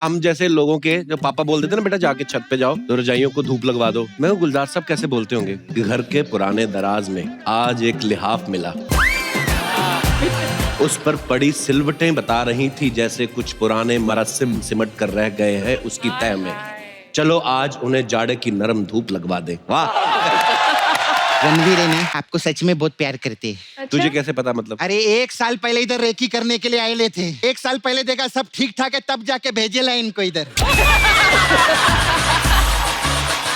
हम जैसे लोगों के जो पापा बोल देते ना, बेटा जाके छत पे जाओ तो रजाइयों को धूप लगवा दो। मैं गुलजार साहब कैसे बोलते होंगे कि घर के पुराने दराज में आज एक लिहाफ मिला, उस पर पड़ी सिलवटें बता रही थी जैसे कुछ पुराने मरसिम सिमट कर रह गए हैं उसकी तह में। चलो आज उन्हें जाड़े की नरम धूप लगवा दे। वाह। रणवीर है ना, आपको सच में बहुत प्यार करते हैं। अच्छा? तुझे कैसे पता? मतलब अरे 1 साल पहले इधर रेकी करने के लिए आए थे। 1 साल पहले देखा सब ठीक ठाक है, तब जाके भेजे ला इनको इधर।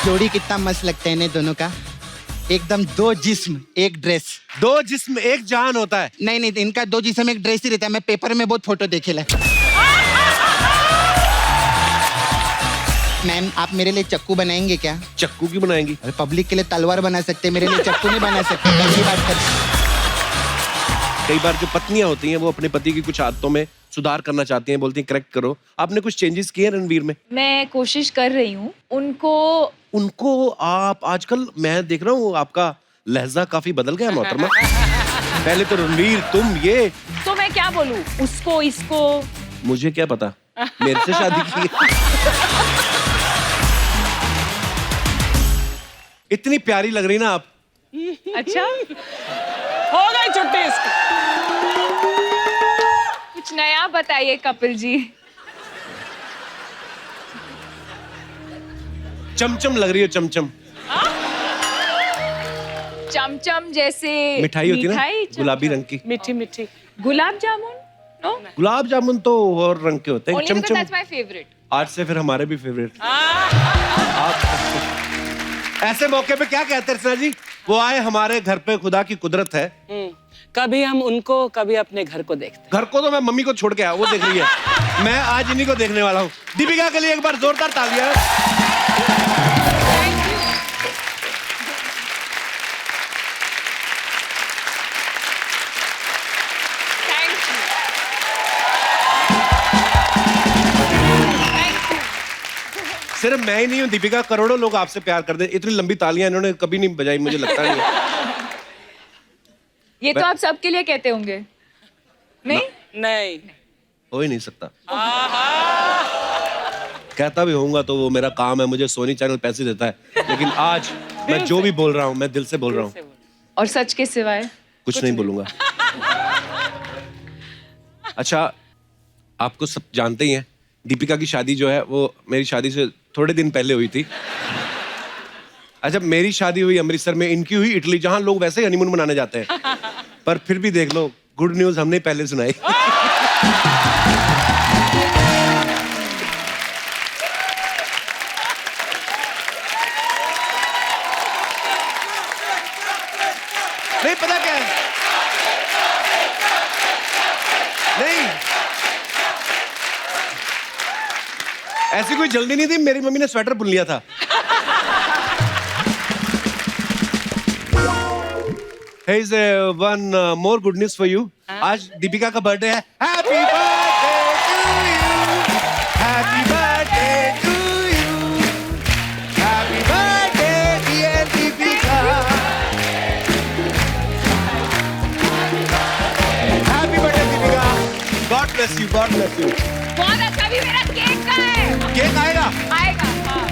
जोड़ी कितना मस्त लगता है ना दोनों का, एकदम 2 जिस्म 1 ड्रेस। 2 जिस्म 1 जान होता है। नहीं, इनका 2 जिस्म 1 ड्रेस ही रहता है। मैं पेपर में बहुत फोटो देखे ला। मैम, आप मेरे लिए चक्कू बनाएंगे क्या? चक्कू की बनाएंगी? अरे पब्लिक के लिए तलवार बना सकते, मेरे लिए चक्कू नहीं बना सकते। कैसी बात कर। कई बार जो पत्नियां होती हैं वो अपने पति की कुछ आदतों में सुधार करना चाहती हैं, बोलती हैं करेक्ट करो। आपने कुछ चेंजेस किए रणवीर में? मैं कोशिश कर रही हूँ उनको आप आजकल मैं देख रहा हूँ आपका लहजा काफी बदल गया मोहतरमा। पहले तो रणवीर तुम ये, तो मैं क्या बोलूँ उसको इसको। मुझे क्या पता, मेरे से शादी की। इतनी प्यारी लग रही ना आप। अच्छा, हो गई छुट्टी इसकी। कुछ नया बताइए कपिल जी। चमचम लग रही हो, चमचम। चमचम जैसे मिठाई होती है ना, चमचम। गुलाबी रंग की। मीठी मीठी। गुलाब जामुन? नो, गुलाब जामुन तो और रंग के होते हैं। only because chamcham that's my favorite. आज से फिर हमारे भी फेवरेट। ऐसे मौके पे क्या कहते हैं रचना जी? वो आए हमारे घर पे, खुदा की कुदरत है। कभी हम उनको, कभी अपने घर को देखते हैं। घर को तो मैं मम्मी को छोड़ के आया, वो देख रही है। मैं आज इन्हीं को देखने वाला हूँ। दीपिका के लिए एक बार जोरदार तालियां। Thank you. सिर्फ मैं ही नहीं हूँ दीपिका, करोड़ों लोग आपसे प्यार करते हैं। इतनी लंबी तालियां इन्होंने कभी नहीं बजाई, मुझे लगता नहीं है। ये तो आप सबके लिए कहते होंगे, नहीं? नहीं। हो ही नहीं सकता। कहता भी होऊंगा तो वो मेरा काम है, मुझे सोनी चैनल पैसे देता है। लेकिन आज मैं जो भी बोल रहा हूँ मैं दिल से बोल रहा हूँ। और सच के सिवाय कुछ नहीं बोलूंगा। अच्छा, आपको सब जानते ही हैं दीपिका की शादी जो है वो मेरी शादी से थोड़े दिन पहले हुई थी। अच्छा, मेरी शादी हुई अमृतसर में, इनकी हुई इटली, जहां लोग वैसे ही हनीमून मनाने जाते हैं। पर फिर भी देख लो, गुड न्यूज हमने पहले सुनाई। नहीं पता क्या है, नहीं ऐसी कोई जल्दी नहीं थी। मेरी मम्मी ने स्वेटर बुन लिया था। Here's one more good news for you. आज दीपिका का बर्थडे है। Happy birthday to you. Happy birthday to you. Happy birthday dear Deepika. Happy birthday Deepika. God bless you. God bless you. बहुत अच्छा। भी मेरा केक का है। केक आएगा? आएगा, हाँ।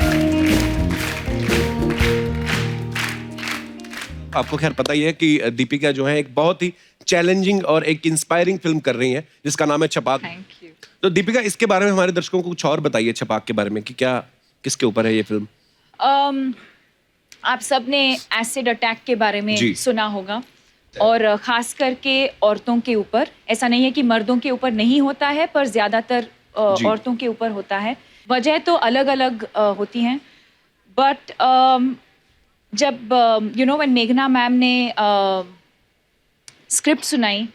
आपको खैर पता ही है कि दीपिका जो है एक बहुत ही चैलेंजिंग और एक इंस्पायरिंग फिल्म कर रही है जिसका नाम है छपाक। Thank you. तो दीपिका, इसके बारे में हमारे दर्शकों को कुछ और बताइए छपाक के बारे में कि क्या, किसके ऊपर है ये फिल्म? आप सबने एसिड अटैक के बारे में जी। सुना होगा, और खास करके औरतों के ऊपर। ऐसा नहीं है कि मर्दों के ऊपर नहीं होता है, पर ज्यादातर जी। औरतों के ऊपर होता है। वजह तो अलग अलग होती हैं, बट जब व्हेन मेघना मैम ने स्क्रिप्ट सुनाई,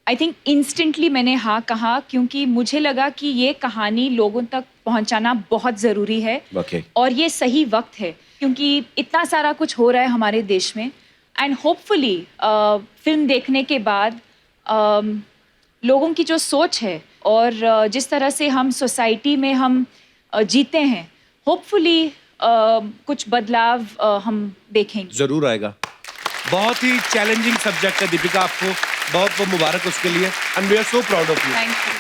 आई थिंक इंस्टेंटली मैंने हाँ कहा, क्योंकि मुझे लगा कि ये कहानी लोगों तक पहुंचाना बहुत ज़रूरी है। Okay. और ये सही वक्त है, क्योंकि इतना सारा कुछ हो रहा है हमारे देश में। एंड होपफुली फिल्म देखने के बाद लोगों की जो सोच है और जिस तरह से हम सोसाइटी में हम जीते हैं, होपफुली कुछ बदलाव हम देखेंगे। जरूर आएगा। बहुत ही चैलेंजिंग सब्जेक्ट है दीपिका, आपको बहुत बहुत मुबारक उसके लिए, and we are so proud of you. Thank you.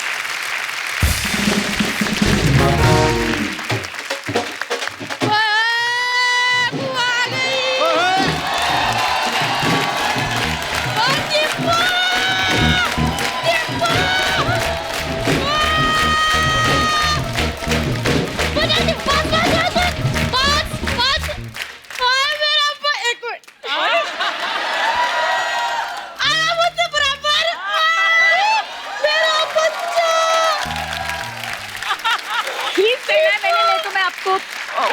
देना है मैंने, नहीं तो मैं आपको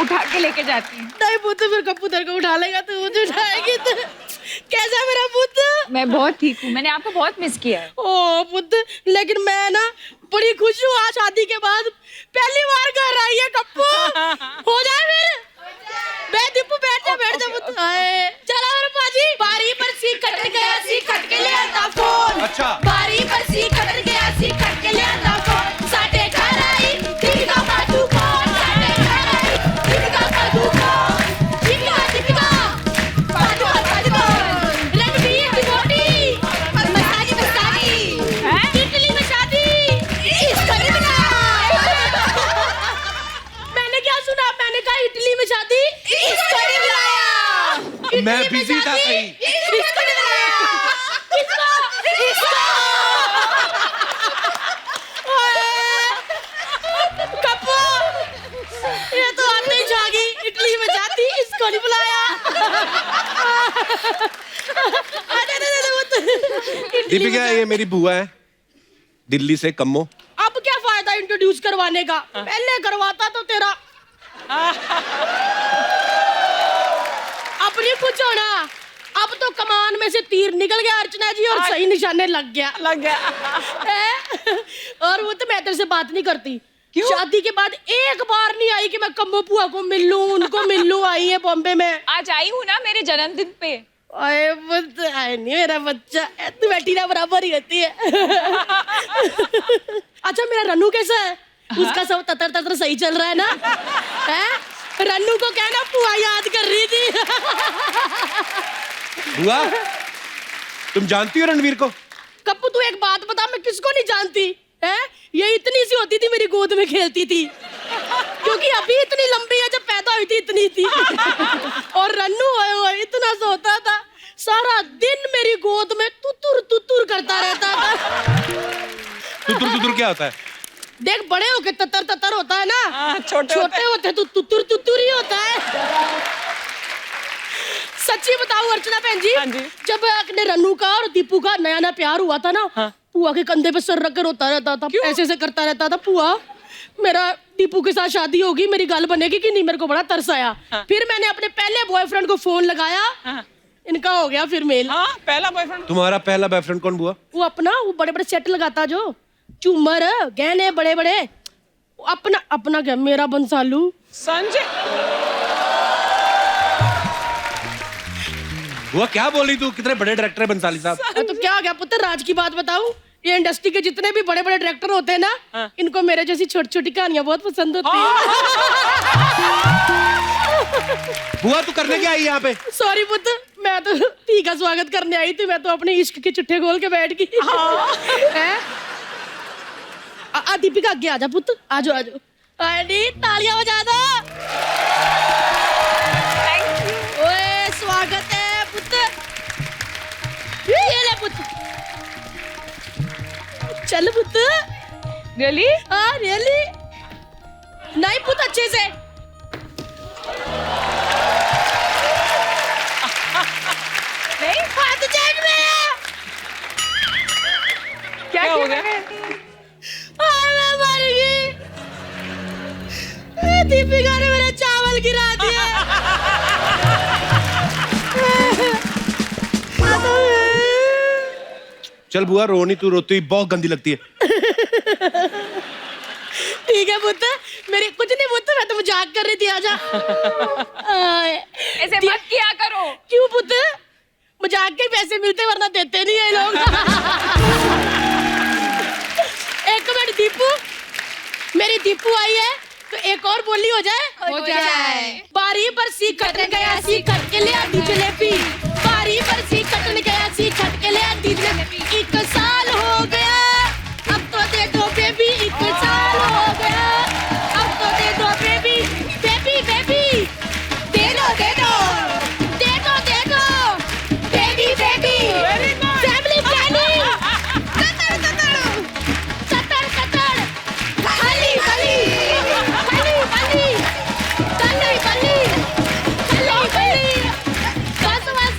उठा के लेके जाती हूँ। नहीं पुत्र, फिर कब पुत्र को उठा लेगा तो मुझे उठाएगी तो कैसा है मेरा पुत्र? मैं बहुत ठीक हूँ, मैंने आपको बहुत मिस किया है। ओ पुत्र, लेकिन मैं ना बड़ी खुश हूँ, आज शादी के बाद पहली बार घर आई है कप्पू। हो जाए फिर दीपू, बैठ जा पुत्र। चला मेरे पाजी। बारी पर सी कट गया, सी कट के ले आता फोन। अच्छा। बारी पर सी कट गया, सी कट के ले आता फोन। साटे घर आई दीपिका पादुकोण, साटे घर आई दीपिका पादुकोण। दीपिका पादुकोण, रणबीर डिवोटी, मसानी इटली में शादी, इसको नहीं बुलाया। मैंने क्या सुना? मैंने कहा इटली में शादी, इसको नहीं बुलाया। मैं बिजी था कहीं। इसको नहीं बुलाया। कप्पू, ये तो आते ही जागी, इटली में जाती, इसको नहीं बुलाया। दीपिका, ये मेरी बुआ है, दिल्ली से, कम्मो। अब क्या फायदा इंट्रोड्यूस करवाने का? पहले करवाता तो तेरा अपनी कुछ होना। अब तो कमान में से तीर निकल गया अर्चना जी, और सही निशाने लग गया। और वो तो मैं तेरे से बात नहीं करती। क्यों? शादी के बाद एक बार नहीं आई कि मैं कम्मो बुआ को मिल लूं, उनको मिल लूं। आई है बॉम्बे में। आज आई हूँ ना मेरे जन्मदिन पे। अरे नहीं मेरा बच्चा, तू बेटी ना बराबर ही रहती है। अच्छा, मेरा रन्नू कैसा है? उसका सब ततर ततर सही चल रहा है ना? है? रन्नू को कहना बुआ याद कर रही थी। बुआ, तुम जानती हो रणवीर को? कप्पू, तू एक बात बता, मैं किसको नहीं जानती है? ये इतनी सी होती थी, मेरी गोद में खेलती थी, क्योंकि अभी इतनी लंबी है, जब पैदा हुई थी इतनी थी। और रन्नू इतना सोता था, सारा दिन मेरी गोद में तुतुर तुतुर करता रहता था। तुतुर तुतुर क्या होता है? देख, बड़े होके ततर ततर होता है ना, छोटे होते तो तुतुर तुतुर ही होता है। सच्ची बताऊं अर्चना बहन जी, हाँ जी। जब अपने रन्नू का और दीपू का नया नया प्यार हुआ था ना, पुआ के कंधे पे सर रखकर रोता रहता था, ऐसे ऐसे करता रहता था, पुआ मेरा दीपू के साथ शादी होगी, मेरी गल बनेगी कि नहीं। मेरे को बड़ा तरस आया। फिर मैंने अपने पहले बॉयफ्रेंड को फोन लगाया, इनका हो गया फिर मेल। पहला बॉयफ्रेंड। तुम्हारा पहला बॉयफ्रेंड कौन बुआ? वो अपना, वो बड़े बड़े सेट लगाता, जो झूमर गहने बड़े बड़े, अपना क्या, मेरा बंसालू। संजय। बुआ क्या बोल रही तू? कितने बड़े डायरेक्टर है बंसाली साहब। तो क्या हो गया पुत्र, राज की बात बताऊं? ये इंडस्ट्री के जितने भी बड़े बड़े डायरेक्टर होते हैं ना, इनको मेरे जैसी छोटी छोटी कहानियां बहुत पसंद होती है। बुआ, तू करने क्या आई यहाँ पे? सॉरी पुत्र, मैं तो पी का स्वागत करने आई थी। मैं तो अपने इश्क के चिट्ठे खोल के बैठ गई। दीपिका, आगे आजा पुत्र, आजो आजो। तालियां बजा दो। ओए, स्वागत है पुत्र। ये ले पुत्र, चल पुत्र। रियली? हाँ रियली। नहीं पुत्र, अच्छे से। नहीं, हाथ जेब में। क्या हो किया? गया? मैं मर गई। दीपिका ने मेरा चावल गिरा दिया। चल बुआ, रो नहीं, तू रोती बहुत गंदी लगती है। ठीक है पुत्र, मेरी कुछ नहीं पुत्र, मैं तो मजाक कर रही थी। आजा। ऐसे मत किया करो। क्यों पुत्र? मजाक के पैसे मिलते, वरना देते नहीं है लोग। एक मिनट दीपू, मेरी दीपू आई है तो एक और बोली हो जाए। हो जाए। बारी पर सी कट गया, सी कट के ले आती जलेबी। बारी पर सी कट गया, सी कट के ले आती जलेबी। 1 साल हो गया, अब तो दे दो बेबी। 1 साल हो गया, अब तो दे दो बेबी। बेबी बेबी, दे दो दे दो दे दो दे दो baby baby. Family planning, Qatar Qatar Qatar Qatar, खाली खाली खाली खाली खाली खाली खाली खाली। बस बस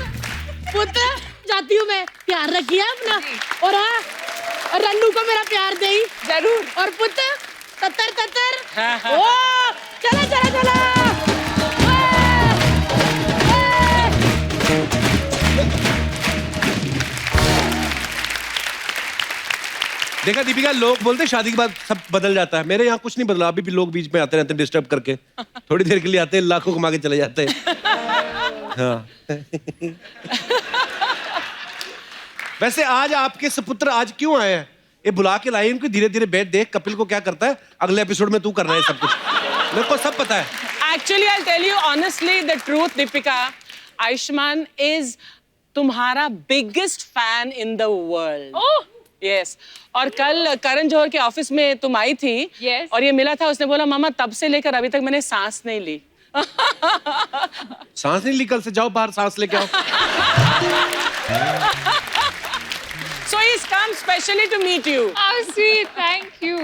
पुत्र, जाती हूँ मैं। प्यार रखिए अपना, और हाँ, रन्नू को मेरा प्यार दे। जरूर। और पुत्र, ततर ततर। हाँ, हाँ। ओ देखा दीपिका, लोग बोलते हैं शादी के बाद सब बदल जाता है। मेरे यहाँ कुछ नहीं बदला, अभी भी लोग बीच में आते रहते हैं डिस्टर्ब करके। थोड़ी देर के लिए आते हैं, लाखों कमा के चले जाते हैं। हाँ। वैसे आज आपके सपुत्र आज क्यों आए हैं? ये बुला के लाए इनको, धीरे धीरे बैठ, देख कपिल को क्या करता है, अगले एपिसोड में तू करना है सब कुछ। मेरे को सब पता है। Actually, I'll tell you honestly the truth, Deepika. Ayushman is तुम्हारा biggest fan in the world. Oh! Yes. और कल करण जौहर के ऑफिस में तुम आई थी। Yes. और ये मिला था, उसने बोला मामा तब से लेकर अभी तक मैंने सांस नहीं ली। सांस नहीं ली कल से, जाओ बाहर सांस लेके आओ। So he's come specially to meet you. How sweet, thank you,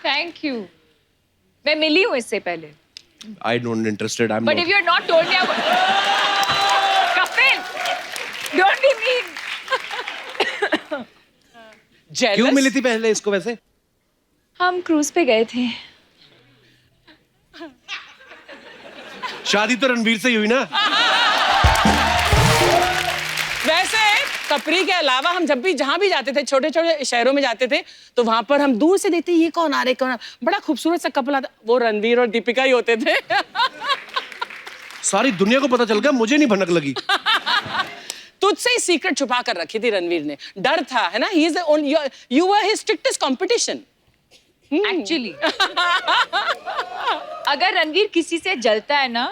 thank you. मैं मिली हूँ इससे पहले। I don't interested. I'm But not. if you had not told me, I would... Kapil, don't be mean. Jealous? क्यों मिली थी पहले इसको वैसे? हम क्रूज पे गए थे। शादी तो रणवीर से ही हुई ना? वैसे कपरी के अलावा हम जब भी जहां भी जाते थे, छोटे छोटे शहरों में जाते थे, तो वहां पर हम दूर से देखते ये कौन आ रहे, कौन बड़ा खूबसूरत सा कपल आता, वो रणवीर और दीपिका ही होते थे। सारी दुनिया को पता चल गया, मुझे नहीं भनक लगी। तुझसे ही सीक्रेट छुपा कर रखी थी रणवीर ने, डर था, है ना? He is the only, you were his strictest competition. Actually, अगर रणवीर किसी से जलता है ना,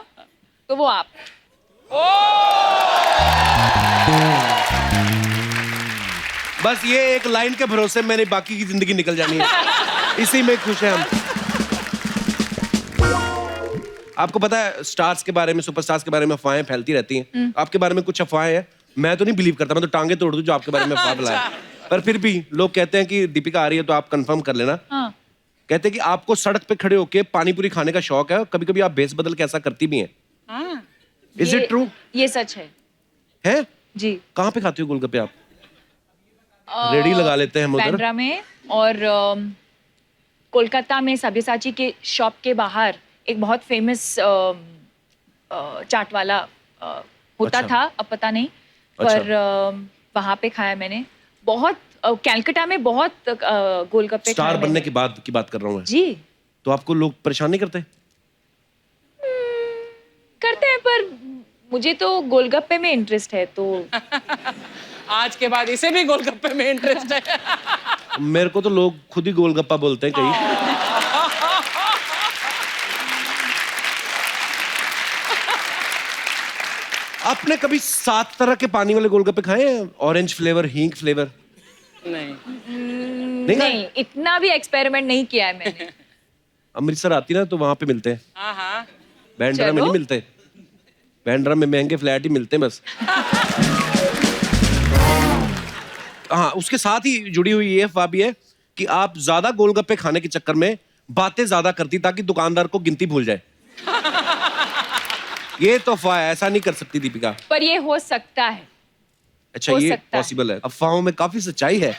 तो वो आप। बस ये एक लाइन के भरोसे मैंने बाकी की जिंदगी निकल जानी है, इसी में खुश है हम। आपको पता है स्टार्स के बारे में, सुपरस्टार्स के बारे में अफवाहें फैलती रहती हैं। आपके बारे में कुछ अफवाहें हैं, मैं तो नहीं बिलीव करता, मैं तो टांगे तोड़ दूं जो आपके बारे में अफवाह फैलाए। पर फिर भी लोग कहते हैं कि दीपिका आ रही है तो आप कंफर्म कर लेना। हाँ। कहते हैं कि आपको सड़क पे खड़े होके पानी पूरी खाने का शौक है, कभी कभी आप भेस बदल के ऐसा करती भी हैं। Is it true? ये सच है। है? जी। कहाँ पे खाती हो गोलगप्पे आप? रेडी लगा लेते हैं हम उधर। बांद्रा में और कोलकाता में सब्यसाची के शॉप के बाहर एक बहुत फेमस चाट वाला होता अच्छा। था, अब पता नहीं, पर वहाँ पे खाया मैंने। बहुत कैलकाटा में बहुत गोलगप्पे स्टार खाए बनने मैंने। के बाद की बात कर रहा हूँ मैं। जी तो आपको लोग परेशान नहीं करते? करते हैं, पर मुझे तो गोलगप्पे में इंटरेस्ट है, तो आज के बाद इसे भी गोलगप्पे में इंटरेस्ट है। मेरे को तो लोग खुद ही गोलगप्पा बोलते हैं कहीं। आपने कभी 7 तरह के पानी वाले गोलगप्पे खाए हैं? ऑरेंज फ्लेवर, हींग फ्लेवर? नहीं। नहीं, इतना भी एक्सपेरिमेंट नहीं किया है मैंने। अमृतसर आती ना तो वहां पे मिलते हैं। हाँ हाँ। बैंड्रा में चलो। नहीं मिलते, बैंड्रा में महंगे फ्लैट ही मिलते हैं बस। हाँ, उसके साथ ही जुड़ी हुई ये अफवाह भी है कि आप ज्यादा गोलगप्पे खाने के चक्कर में बातें ज्यादा करती ताकि दुकानदार को गिनती भूल जाए। ये तो अफवाह है, ऐसा नहीं कर सकती दीपिका। पर ये हो सकता है। अच्छा, हो ये सकता है। पॉसिबल है। अफवाहों में काफी सच्चाई है।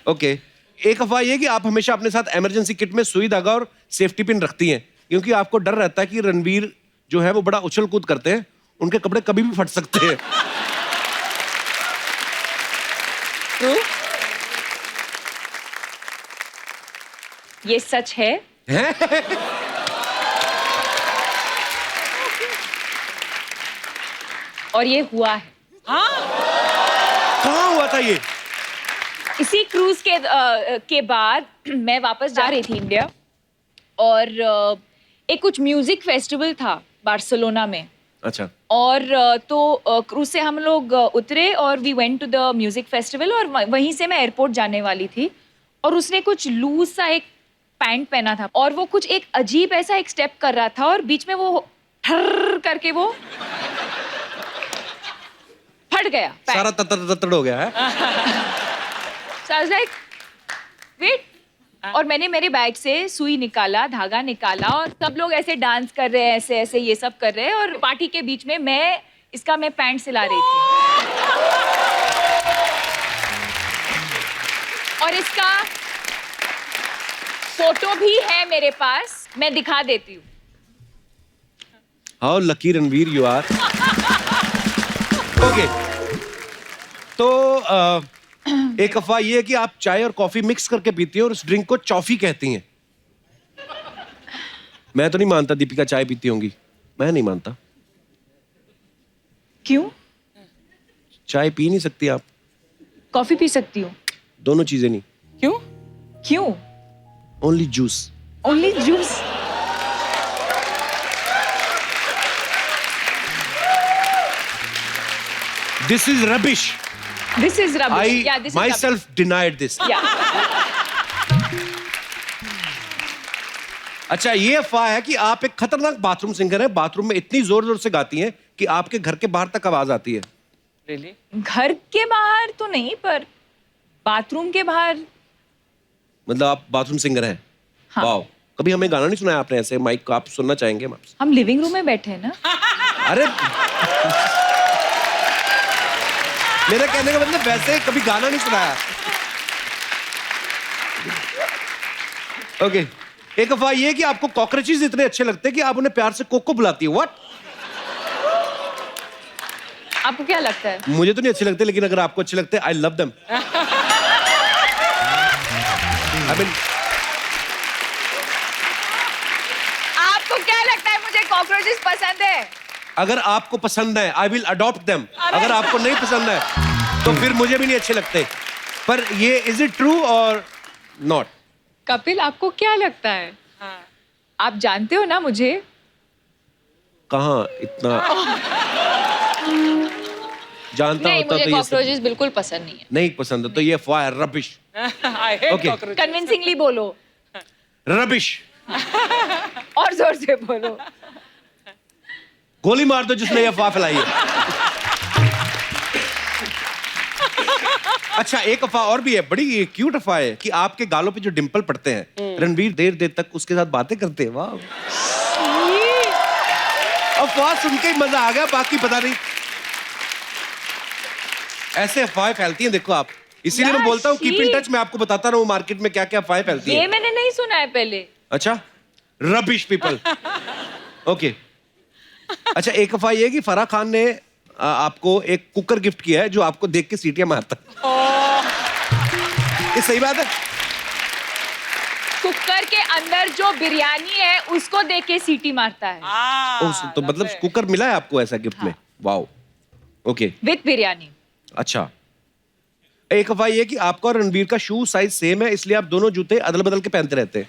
ओके, एक अफवाह ये कि आप हमेशा अपने साथ इमरजेंसी किट में सुई धागा और सेफ्टी पिन रखती हैं, क्योंकि आपको डर रहता है कि रणवीर जो है वो बड़ा उछल कूद करते हैं, उनके कपड़े कभी भी फट सकते हैं। True? ये सच है। और ये हुआ है। कहाँ हुआ था ये? इसी क्रूज के बाद मैं वापस जा रही थी इंडिया, और एक कुछ म्यूजिक फेस्टिवल था बार्सिलोना में। अच्छा। और तो क्रूज से हम लोग उतरे और we went to the music festival, और वहीं से मैं एयरपोर्ट जाने वाली थी, और उसने कुछ लूज सा एक पैंट पहना था, और वो कुछ एक अजीब ऐसा एक स्टेप कर रहा था, और बीच में वो ठर करके वो फट गया पैंट। सारा तत्तड़ हो गया है। So I was like, wait. और मैंने मेरे बैग से सुई निकाला, धागा निकाला, और सब लोग ऐसे डांस कर रहे हैं, ऐसे ऐसे ये सब कर रहे हैं, और पार्टी के बीच में मैं पैंट सिला रही थी। और इसका फोटो भी है मेरे पास, मैं दिखा देती हूँ। How lucky Ranveer you are. Okay, तो एक अफवाह ये है कि आप चाय और कॉफी मिक्स करके पीती हैं और उस ड्रिंक को चॉफी कहती हैं। मैं तो नहीं मानता दीपिका चाय पीती होंगी, मैं नहीं मानता। क्यों? चाय पी नहीं सकती आप? कॉफी पी सकती हूँ। दोनों चीजें नहीं, क्यों? क्यों? Only juice. Only juice. This is rubbish. This is rubbish. I Yeah, this is my rubbish. Self denied this. Yeah. अच्छा, ये अफवाह है कि आप एक खतरनाक बाथरूम सिंगर हैं, बाथरूम में इतनी जोर जोर से गाती हैं कि आपके घर के बाहर तक आवाज आती है। Really? घर के बाहर तो नहीं, पर बाथरूम के बाहर। मतलब आप बाथरूम सिंगर हैं? हाँ। वाओ, कभी हमें गाना नहीं सुनाया आपने ऐसे? माइक आप सुनना चाहेंगे हम आपसे? हम लिविंग रूम में बैठे हैं ना। अरे मेरा कहने का मतलब वैसे कभी गाना नहीं सुनाया। ओके, एक अफवाह ये है कि आपको कॉकरोचेस इतने अच्छे लगते हैं कि आप उन्हें प्यार से कोको बुलाती है। व्हाट? आपको क्या लगता है? मुझे तो नहीं अच्छे लगते, लेकिन अगर आपको अच्छे लगते हैं, I love them. I mean, आपको क्या लगता है मुझे कॉकरोचेस पसंद है? अगर आपको पसंद है, आई विल अडॉप्ट देम। अगर आपको नहीं पसंद है तो फिर मुझे भी नहीं अच्छे लगते। पर ये इज इट ट्रू और नॉट? कपिल, आपको क्या लगता है? हाँ। आप जानते हो ना मुझे। कहाँ इतना जानता नहीं, होता मुझे तो ये सब कॉकरोचेस बिल्कुल पसंद नहीं है। नहीं पसंद है, तो ये अफवाह है, rubbish. I hate Okay. cockroaches. Convincingly बोलो रबिश। और जोर से बोलो। गोली मार दो जिसने ये अफवाह फैलाई है। अच्छा, एक अफवाह और भी है, बड़ी क्यूट अफवाह है कि आपके गालों पे जो डिंपल पड़ते हैं, रणवीर देर देर तक उसके साथ बातें करते हैं। वाह, अफवाह सुन के ही मजा आ गया, बाकी पता नहीं। ऐसे अफवाहें फैलती हैं, देखो आप। इसीलिए मैं बोलता हूँ कीप इन टच। मैं आपको बताता रहूं मार्केट में क्या क्या अफवाहें फैलती ये हैं। मैंने नहीं सुना है पहले। अच्छा, रबिश पीपल। ओके। अच्छा, एक अफवाह ये है कि फराह खान ने आपको एक कुकर गिफ्ट किया है जो आपको देख के सीटियां मारता है। ये सही बात है? कुकर के अंदर जो बिरयानी है उसको देख के सीटी मारता है। तो मतलब कुकर मिला है आपको ऐसा गिफ्ट में? Wow, okay. विद बिरयानी। अच्छा, एक अफवाह ये है कि आपका और रणवीर का शू साइज सेम है, इसलिए आप दोनों जूते अदल बदल के पहनते रहते हैं।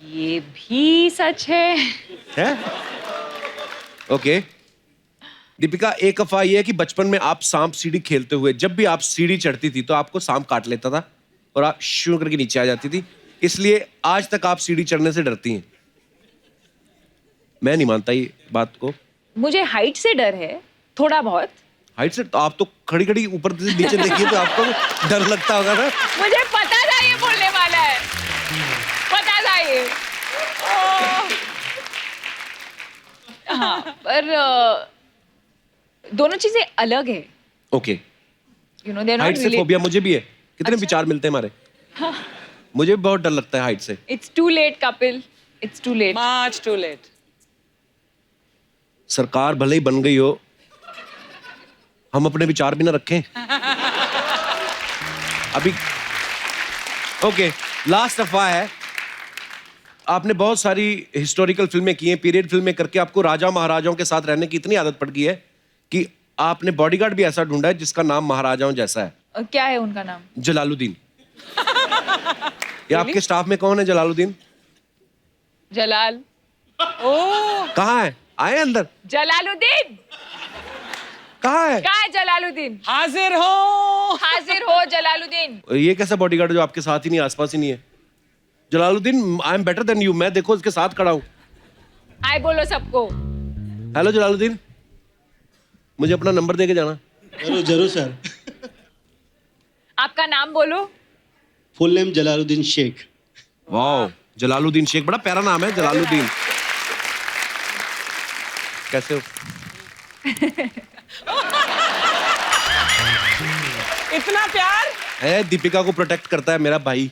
ये भी सच है। है? ओके। दीपिका, एक अफवाह ये है कि बचपन में आप सांप सीढ़ी खेलते हुए जब भी आप सीढ़ी चढ़ती थी तो आपको सांप काट लेता था और आप शू करके नीचे आ जाती थी, इसलिए आज तक आप सीढ़ी चढ़ने से डरती हैं। मैं नहीं मानता ये बात को। मुझे हाइट से डर है, थोड़ा बहुत। हाइट से? तो आप तो खड़ी खड़ी ऊपर से नीचे देखिए तो आपको डर लगता होगा ना। मुझे पता था ये बोलने वाला है, पता था ये। हाँ, पर दोनों चीजें अलग है। Okay. You know, they are height not से रिलेटेड। फोबिया मुझे भी है। कितने अच्छा। विचार मिलते हैं हमारे। मुझे भी बहुत डर लगता है हाइट से। It's too late Kapil, it's too late. Much too late. सरकार भले ही बन गई हो, हम अपने विचार भी ना रखें। अभी ओके, लास्ट अफवाह है। आपने बहुत सारी हिस्टोरिकल फिल्में की हैं, पीरियड फिल्में करके आपको राजा महाराजाओं के साथ रहने की इतनी आदत पड़ गई है कि आपने बॉडीगार्ड भी ऐसा ढूंढा है जिसका नाम महाराजाओं जैसा है। क्या है उनका नाम? जलालुद्दीन। ये आपके स्टाफ में कौन है जलालुद्दीन? जलाल। कहाँ है? आए अंदर। जलालुद्दीन कहाँ है? कहाँ है? जलालुद्दीन हाजिर हो। हाजिर हो। जलालुद्दीन। ये कैसा बॉडीगार्ड जो आपके साथ ही नहीं, आसपास ही नहीं है? Jalaluddin, I am better than you. मैं देखो इसके साथ खड़ा हूं। हाय बोलो सबको। हेलो जलालुद्दीन, मुझे अपना नंबर दे के जाना। जरूर जरूर सर। आपका नाम बोलो। Full name Jalaluddin Sheikh. वाह, जलालुद्दीन शेख, बड़ा प्यारा नाम है जलालुद्दीन। कैसे हो? इतना प्यार। है, दीपिका को प्रोटेक्ट करता है मेरा भाई।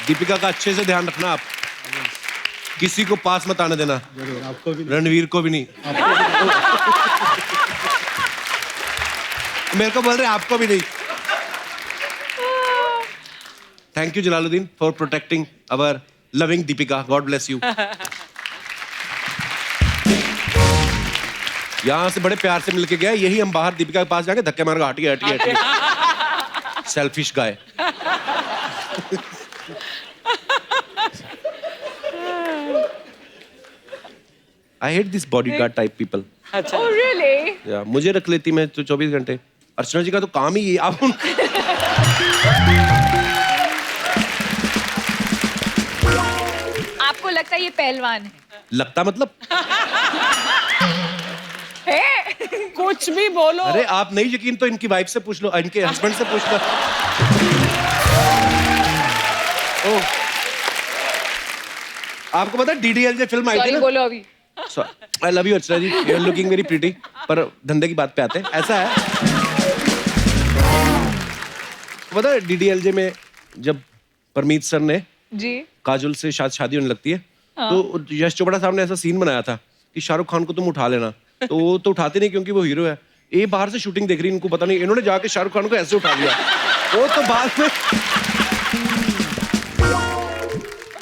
दीपिका का अच्छे से ध्यान रखना आप। किसी को पास मत आने देना, जरूर आपको भी रणवीर को भी नहीं। मेरे को बोल रहे आपको भी नहीं। Thank you Jalaluddin for protecting our loving Deepika, God bless you. यहाँ से बड़े प्यार से मिलके गया, यही हम बाहर दीपिका के पास जाके धक्के मार के हटिए हटिए हटिए। Selfish guy. I hate this bodyguard type people. अच्छा Oh really? या मुझे रख लेती मैं तो 24 घंटे। अर्चना जी का तो काम ही ये। आप आपको लगता है ये पहलवान है? लगता मतलब? है? कुछ भी बोलो। अरे आप नहीं यकीन तो इनकी वाइफ से पूछ लो, इनके हस्बैंड से पूछ लो। ओह, आपको पता है DDLJ फिल्म आई थी सॉरी ना? बोलो अभी। I love you Archana ji, you are looking very pretty. पर धंधे की बात पे आते हैं, ऐसा है पता है DDLJ में जब परमीत सर ने जी। काजोल से शादी होने लगती है, तो यश चोपड़ा साहब ने ऐसा सीन बनाया था कि शाहरुख खान को तुम उठा लेना, तो वो तो उठाते नहीं क्योंकि वो हीरो है। ये बाहर से शूटिंग देख रही, इनको पता नहीं, इन्होंने जाके शाहरुख खान को ऐसे उठा लिया। वो तो बाद में।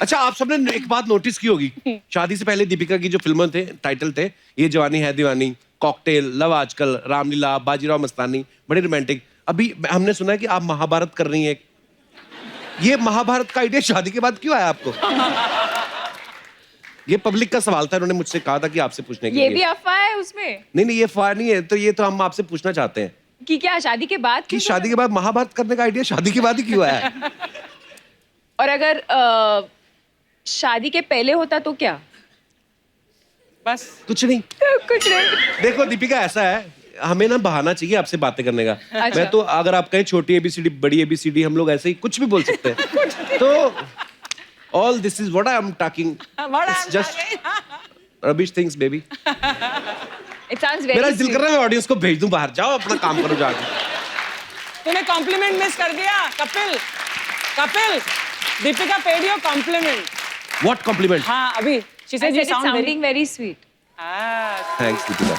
अच्छा, आप सबने एक बात नोटिस की होगी, शादी से पहले दीपिका की जो फिल्में थे, टाइटल थे, ये जवानी है दीवानी, कॉकटेल, लव आजकल, रामलीला, बाजीराव मस्तानी, बड़े रोमांटिक। अभी हमने सुना है कि आप महाभारत कर रही हैं। ये महाभारत का आइडिया शादी के बाद क्यों आया आपको? ये पब्लिक का सवाल था, उन्होंने मुझसे कहा था कि आपसे पूछने के लिए। ये भी अफवाह है उसमें नहीं ये अफवाह नहीं है, तो ये तो हम आपसे पूछना चाहते हैं कि क्या शादी के बाद कि क्यों शादी के बाद महाभारत करने का आइडिया शादी के बाद ही क्यों आया? और अगर शादी के पहले होता तो क्या? बस कुछ नहीं। कुछ नहीं। देखो दीपिका, ऐसा है, हमें ना बहाना चाहिए आपसे बातें करने का। अच्छा। मैं तो अगर आप कहें छोटी ABCD, बड़ी ABCD, हम लोग ऐसे ही कुछ भी बोल सकते हैं। तो all this is what I am talking, just rubbish things baby. It sounds very मेरा दिल sweet. कर रहा है मैं ऑडियंस को भेज दूं बाहर, जाओ अपना काम करो जाके। तूने कॉम्प्लीमेंट मिस कर दिया Kapil. Kapil, Deepika paid your compliment. What compliment? हाँ अभी she I said you said it's sound very sounding very sweet. Thanks Deepika.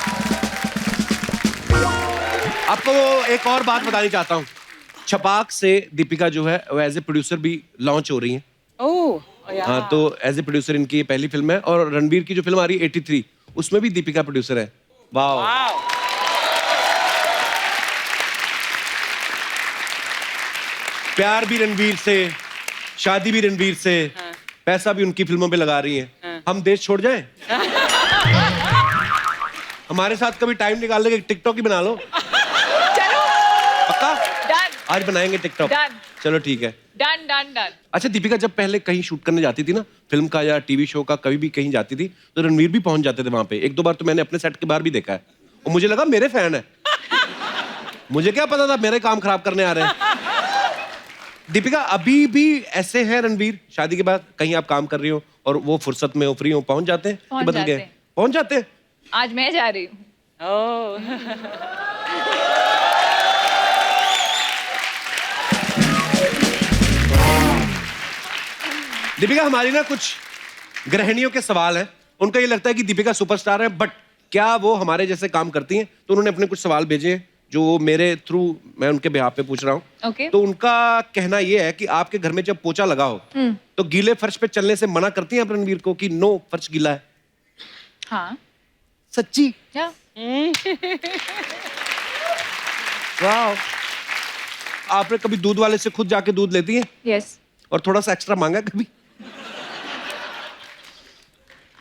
आपको एक और बात बतानी चाहता हूँ, छपाक से दीपिका जो है वो एज ए प्रोड्यूसर भी लॉन्च हो रही है। ओह यार। हाँ, तो एज ए प्रोड्यूसर इनकी ये पहली फिल्म है, और रणबीर की जो फिल्म आ रही है 83, उसमें भी दीपिका प्रोड्यूसर है। वाह। वाओ। प्यार भी रणबीर से, शादी भी रणबीर से, पैसा भी उनकी फिल्मों पे लगा रही हैं। हम देश छोड़ जाएं? हमारे साथ कभी टाइम निकाल के टिकटॉक ही बना लो। चलो पक्का? डन आज बनाएंगे टिकटॉक। Done. चलो ठीक है। Done done done. अच्छा दीपिका, जब पहले कहीं शूट करने जाती थी ना, फिल्म का या टीवी शो का, कभी भी कहीं जाती थी, तो रणवीर भी पहुंच जाते थे वहां पे। एक दो बार तो मैंने अपने सेट के बाहर भी देखा है, और मुझे लगा मेरे फैन है। मुझे क्या पता था मेरे काम खराब करने आ रहे हैं। दीपिका, अभी भी ऐसे हैं रणवीर, शादी के बाद कहीं आप काम कर रही हो और वो फुर्सत में हो, फ्री हो, पहुंच जाते हैं कि पहुंच बदल जाते गए? हैं। पहुंच जाते हैं। आज मैं जा रही हूँ। ओह। दीपिका, हमारी ना कुछ गृहिणियों के सवाल हैं, उनका ये लगता है कि दीपिका सुपरस्टार है, बट क्या वो हमारे जैसे काम करती हैं? तो उन्होंने अपने कुछ सवाल भेजे हैं जो मेरे थ्रू मैं उनके बिहाफ पे पूछ रहा हूँ। Okay. तो उनका कहना ये है कि आपके घर में जब पोछा लगा हो तो गीले फर्श पे चलने से मना करती हैं आप रणवीर को कि नो, फर्श गीला है? हाँ सच्ची? क्या? वाह। आपने कभी दूध वाले से खुद जाके दूध लेती हैं यस। और थोड़ा सा एक्स्ट्रा मांगा कभी?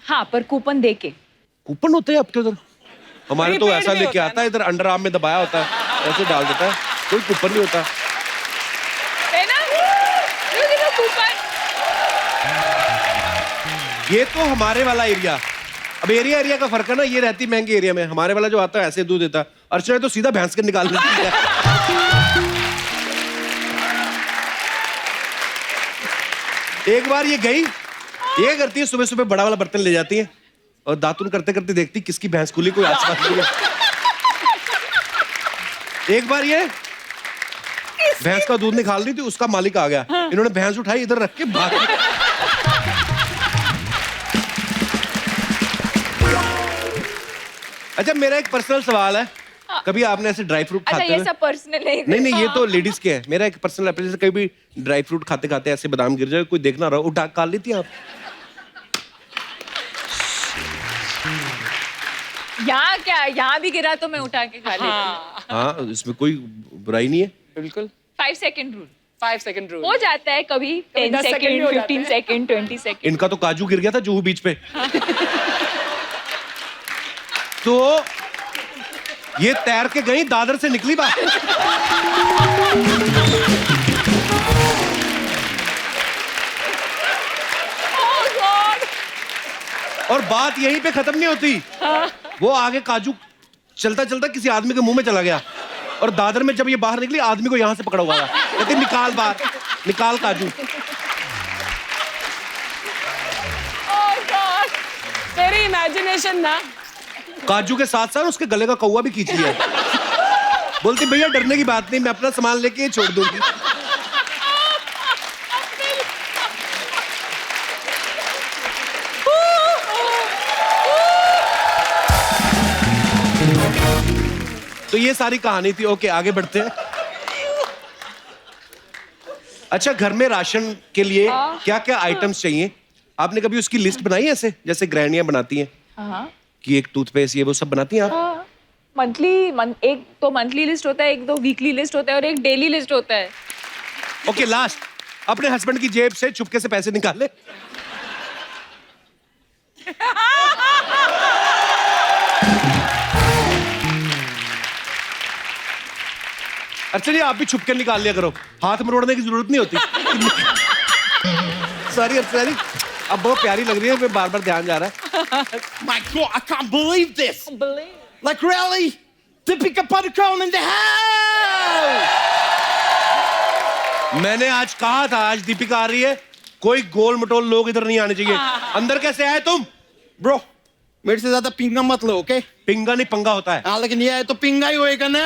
हाँ, पर कूपन दे के। कूपन होते हैं आपके उधर? हमारे तो Prepaid ऐसा में लेके होता है आता है, इधर अंडर आर्म में दबाया होता है, ऐसे डाल देता है, कोई कूपन नहीं होता। है ना? देखो कूपन। ये तो हमारे वाला एरिया। अब एरिया का फर्क है ना, ये रहती महंगे एरिया में, हमारे वाला जो आता है ऐसे दूध देता है। अर्चना तो सीधा भैंस के निकाल लेती है। एक बार ये गई, ये करती है, सुबह सुबह बड़ा वाला बर्तन ले जाती है और दातुन करते करते देखती किसकी भैंस खुली, कोई आसपास नहीं है। एक बार ये भैंस का दूध निकाल रही थी, उसका मालिक आ गया, इन्होंने भैंस उठाई, इधर रख के भाग गई। अच्छा मेरा एक पर्सनल सवाल है, कभी आपने ऐसे ड्राई फ्रूट अच्छा खाते ये हुए सब पर्सनल है नहीं नहीं ये तो लेडीज के है, मेरा एक पर्सनल है, जैसे कभी ड्राई फ्रूट खाते खाते ऐसे बादाम गिर जाए, कोई देखना रहा उठा खा लेती हैं आप? यहाँ क्या, यहाँ भी गिरा तो मैं उठा के खा लेती हूँ। हाँ हाँ इसमें कोई बुराई नहीं है। बिल्कुल 5 सेकंड रूल 5 सेकंड रूल हो जाता है कभी, 10 10 सेकंड भी हो सेकंड, जाते 15 सेकंड, 20 सेकंड। इनका तो काजू गिर गया था जुहू बीच पे। तो ये तैर के गई, दादर से निकली बात। और बात यहीं पे खत्म नहीं होती, वो आगे काजू चलता चलता किसी आदमी के मुंह में चला गया, और दादर में जब ये बाहर निकली आदमी को यहां से पकड़ा हुआ था, लेकिन निकाल बाहर, निकाल काजू। तेरी इमेजिनेशन ना। काजू के साथ साथ उसके गले का कौवा भी खींच लिया। बोलती भैया डरने की बात नहीं, मैं अपना सामान लेके छोड़ दूंगी। तो ये सारी कहानी थी। ओके आगे बढ़ते हैं। अच्छा घर में राशन के लिए क्या क्या आइटम्स चाहिए, आपने कभी उसकी लिस्ट बनाई है ऐसे जैसे गृहिणियां बनाती हैं हाँ कि एक टूथपेस्ट ये वो सब बनाती हैं आप? मंथली एक तो मंथली लिस्ट होता है, एक तो वीकली लिस्ट होता है और एक डेली लिस्ट होता है। ओके लास्ट, अपने हस्बैंड की जेब से चुपके से पैसे निकाले। अच्छा नहीं आप भी छुपके निकाल लिया करो, हाथ मरोड़ने की जरूरत नहीं होती। सॉरी अब बहुत प्यारी लग रही है, मैं बार बार ध्यान जा रहा है। My God, I can't believe this. Like really? Deepika Padukone in the house. मैंने आज कहा था आज दीपिका आ रही है, कोई गोल मटोल लोग इधर नहीं आने चाहिए। अंदर कैसे आए तुम? Bro, मेरे से ज्यादा पिंगा मत लो, ओके? पिंगा नहीं पंगा होता है। हाँ लेकिन ये है तो पिंगा ही होएगा ना।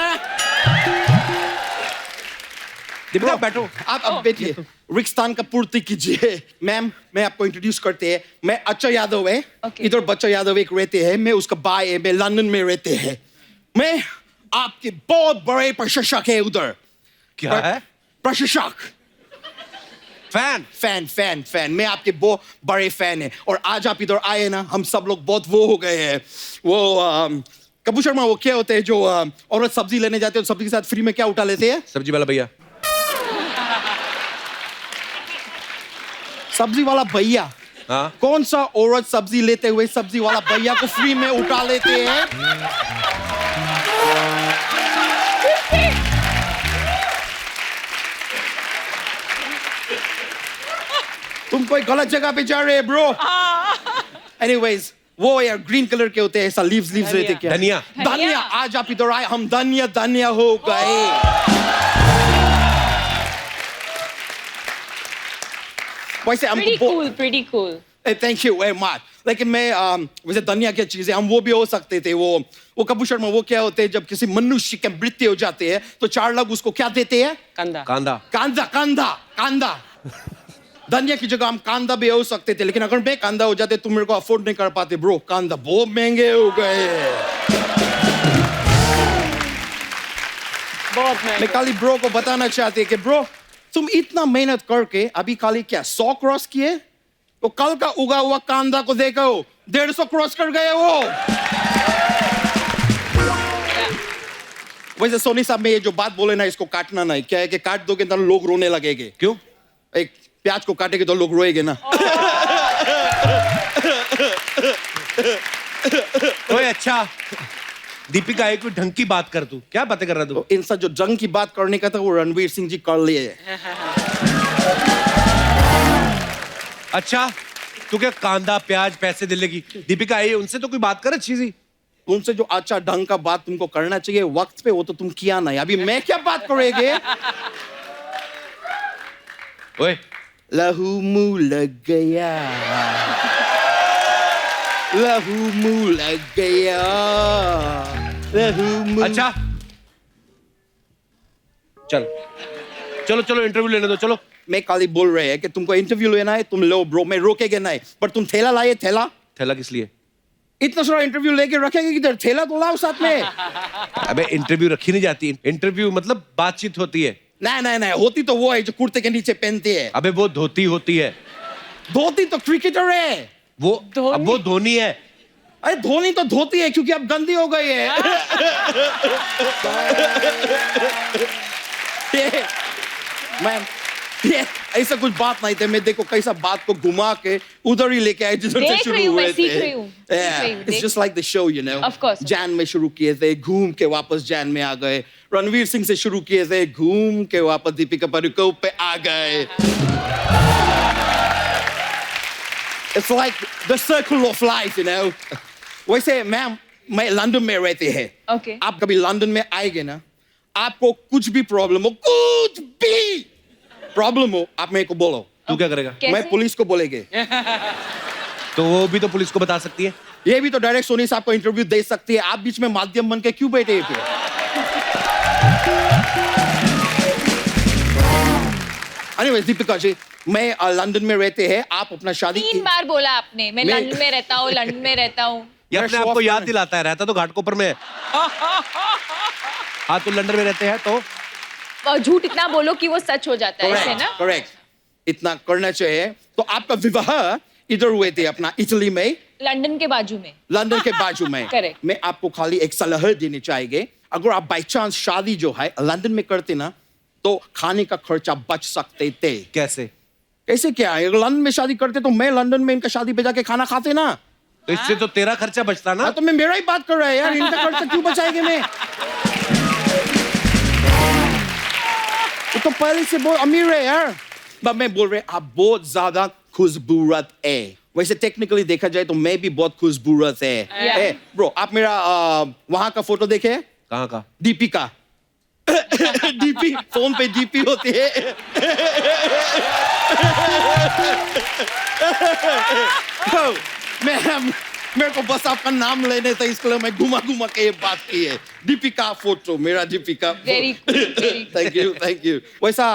दीपिका बैठो। आप बैठिए, रिक्स्थान का पूर्ति कीजिए। मैम मैं आपको इंट्रोड्यूस करते हैं, मैं अच्छा यादव है। Okay. इधर बच्चा यादव एक रहते हैं, मैं उसका भाई है, मैं लंदन में रहते हैं। मैं आपके बहुत बड़े प्रशंसक है उधर। क्या है? प्रशंसक, फैन। फैन मैं आपके बहुत बड़े फैन है। और आज आप इधर आए ना, हम सब लोग बहुत वो हो गए हैं। वो कपूर शर्मा वो क्या होते हैं जो औरत सब्जी लेने जाते हैं, सब्जी के साथ फ्री में क्या उठा लेते हैं? सब्जी वाला भैया। सब्जी वाला भैया। हाँ कौन सा औरत सब्जी लेते हुए सब्जी वाला भैया को फ्री में उठा लेते हैं? तुम कोई गलत जगह पे जा रहे हैं ब्रो। एनीवेज वो यार ग्रीन कलर के होते हैं, ऐसा लीव्स रहते क्या? धनिया। धनिया। आज आप इधर आए, हम धनिया हो गए। वैसे हम Pretty cool. Thank you very much. लेकिन मैं वैसे धनिया की चीजें हम वो भी हो सकते थे। वो कपूर शर्मा वो क्या होते हैं जब किसी मनुष्य के मृत्यु हो जाते हैं तो 4 लोग उसको क्या देते हैं? कंधा। कांदा। धनिया की जगह हम कांदा भी हो सकते थे, लेकिन अगर मैं कांदा हो जाते तुम मेरे को अफोर्ड नहीं कर पाते ब्रो। कांदा बहुत महंगे हो गए। बहुत मैं महंगा। खाली ब्रो को बताना चाहते कि ब्रो तुम इतना मेहनत करके अभी खाली क्या 100 क्रॉस किए, तो कल का उगा हुआ कांदा को देखो 150 क्रॉस कर गए वो। वैसे सोनी साहब में ये जो बात बोले ना इसको काटना नहीं, क्या है कि काट दोगे तो लोग रोने लगेंगे। क्यों? एक प्याज को काटेंगे तो लोग रोएंगे ना। ओए अच्छा दीपिका एक ढंग की बात कर, तू क्या बातें कर रहा तू? तो इनसा जो जंग की बात करने का था वो रणवीर सिंह जी कर लिए। अच्छा तू क्या कांदा प्याज पैसे दे लेगी? दीपिका आई उनसे तो कोई बात कर अच्छी सी। उनसे जो अच्छा ढंग का बात तुमको करना चाहिए वक्त पे, वो तो तुम किया नहीं। अभी मैं क्या बात करेंगे? ओए लहू मुंह लग गया, लहू मुंह लग गया, लहू मुंह। अच्छा चलो इंटरव्यू लेने दो, चलो। मैं खाली बोल रहे हैं कि तुमको इंटरव्यू लेना है तुम लो ब्रो, मैं रोकेगे नहीं। पर तुम थैला लाए, थैला थैला किस लिए? इतना सारा इंटरव्यू लेके रखेंगे किधर? थैला तो लाओ साथ में। अबे इंटरव्यू रखी नहीं जाती, इंटरव्यू मतलब बातचीत होती है। नहीं, होती तो वो है जो कुर्ते के नीचे पहनती है। अबे वो धोती होती है। धोती तो क्रिकेटर है। वो अब वो धोनी है। अरे धोनी तो धोती है क्योंकि अब गंदी हो गई है। मैम ये ऐसा कुछ बात नहीं थे। मैं देखो कैसा बात को घुमा के उधर ही लेके आए जिधर से देख शुरू रही हूँ, हुए मैं सीख थे। रही हूँ, सीख रही हूँ, इट्स देख- just like the show, you know. Of course. Jain में शुरू किए थे, घूम के वापस जैन में आ गए। रणवीर सिंह से शुरू किए थे, घूम के वापस दीपिका पादुकोण पे आ गए। It's like the circle of life, you know. वैसे मैम मैं लंदन में रहते हैं। Okay. आप कभी लंदन में आएंगे ना, आपको कुछ भी प्रॉब्लम हो, कुछ भी प्रॉब्लम हो, आप मेरे को बोलो। तू क्या करेगा? कैसे? मैं पुलिस को बोलेंगे। तो वो भी तो पुलिस को बता सकती है। ये भी तो डायरेक्ट सोनी साहब को इंटरव्यू दे सकती है। आप बीच में माध्यम बन के क्यों बैठे हैं फिर? Anyways, दीपिका जी, मैं लंदन में रहते हैं। आप अपना शादी 3 बार बोला आपने, मैं मैं- लंदन में रहता हूँ, लंदन में रहता हूँ। ये मेरा अपने show आप को off याद करना है। दिलाता है, रहता तो घाटकोपर में है। हाँ तो लंदन में रहते हैं तो और झूठ इतना बोलो कि वो सच हो जाता है, ऐसे ना? करेक्ट। इतना करना चाहिए। तो आपका विवाह इधर हुए थे अपना इटली में, लंदन के बाजू में। लंदन के बाजू में। Correct. मैं आपको खाली एक सलाह देनी चाहिए। अगर आप बाई चांस शादी जो है लंदन में करते ना, तो खाने का खर्चा बच सकते थे। कैसे? कैसे क्या है? अगर लंदन में शादी करते तो मैं लंदन में इनका शादी पे जाके खाना खाते ना। तो इससे तो तेरा खर्चा बचता ना। हाँ, तो मैं मेरा ही बात कर रहा है यार, इनका खर्चा क्यों बचाएंगे मैं? वो तो पहले से बहुत अमीर है यार। बट मैं बोल रहे आप बहुत ज्यादा खुशबूरत है। वैसे टेक्निकली देखा जाए तो मैं भी बहुत खुशबूरत है। Yeah. ब्रो आप मेरा वहां का फोटो देखे? कहाँ का? डीपी का। डीपी फोन पे डीपी होती है। मेरे को बस आपका नाम लेने थे, इसके लिए मैं घुमा घुमा के ये बात की है। दीपिका फोटो, मेरा Deepika. Very cool, very cool. Thank you. वैसा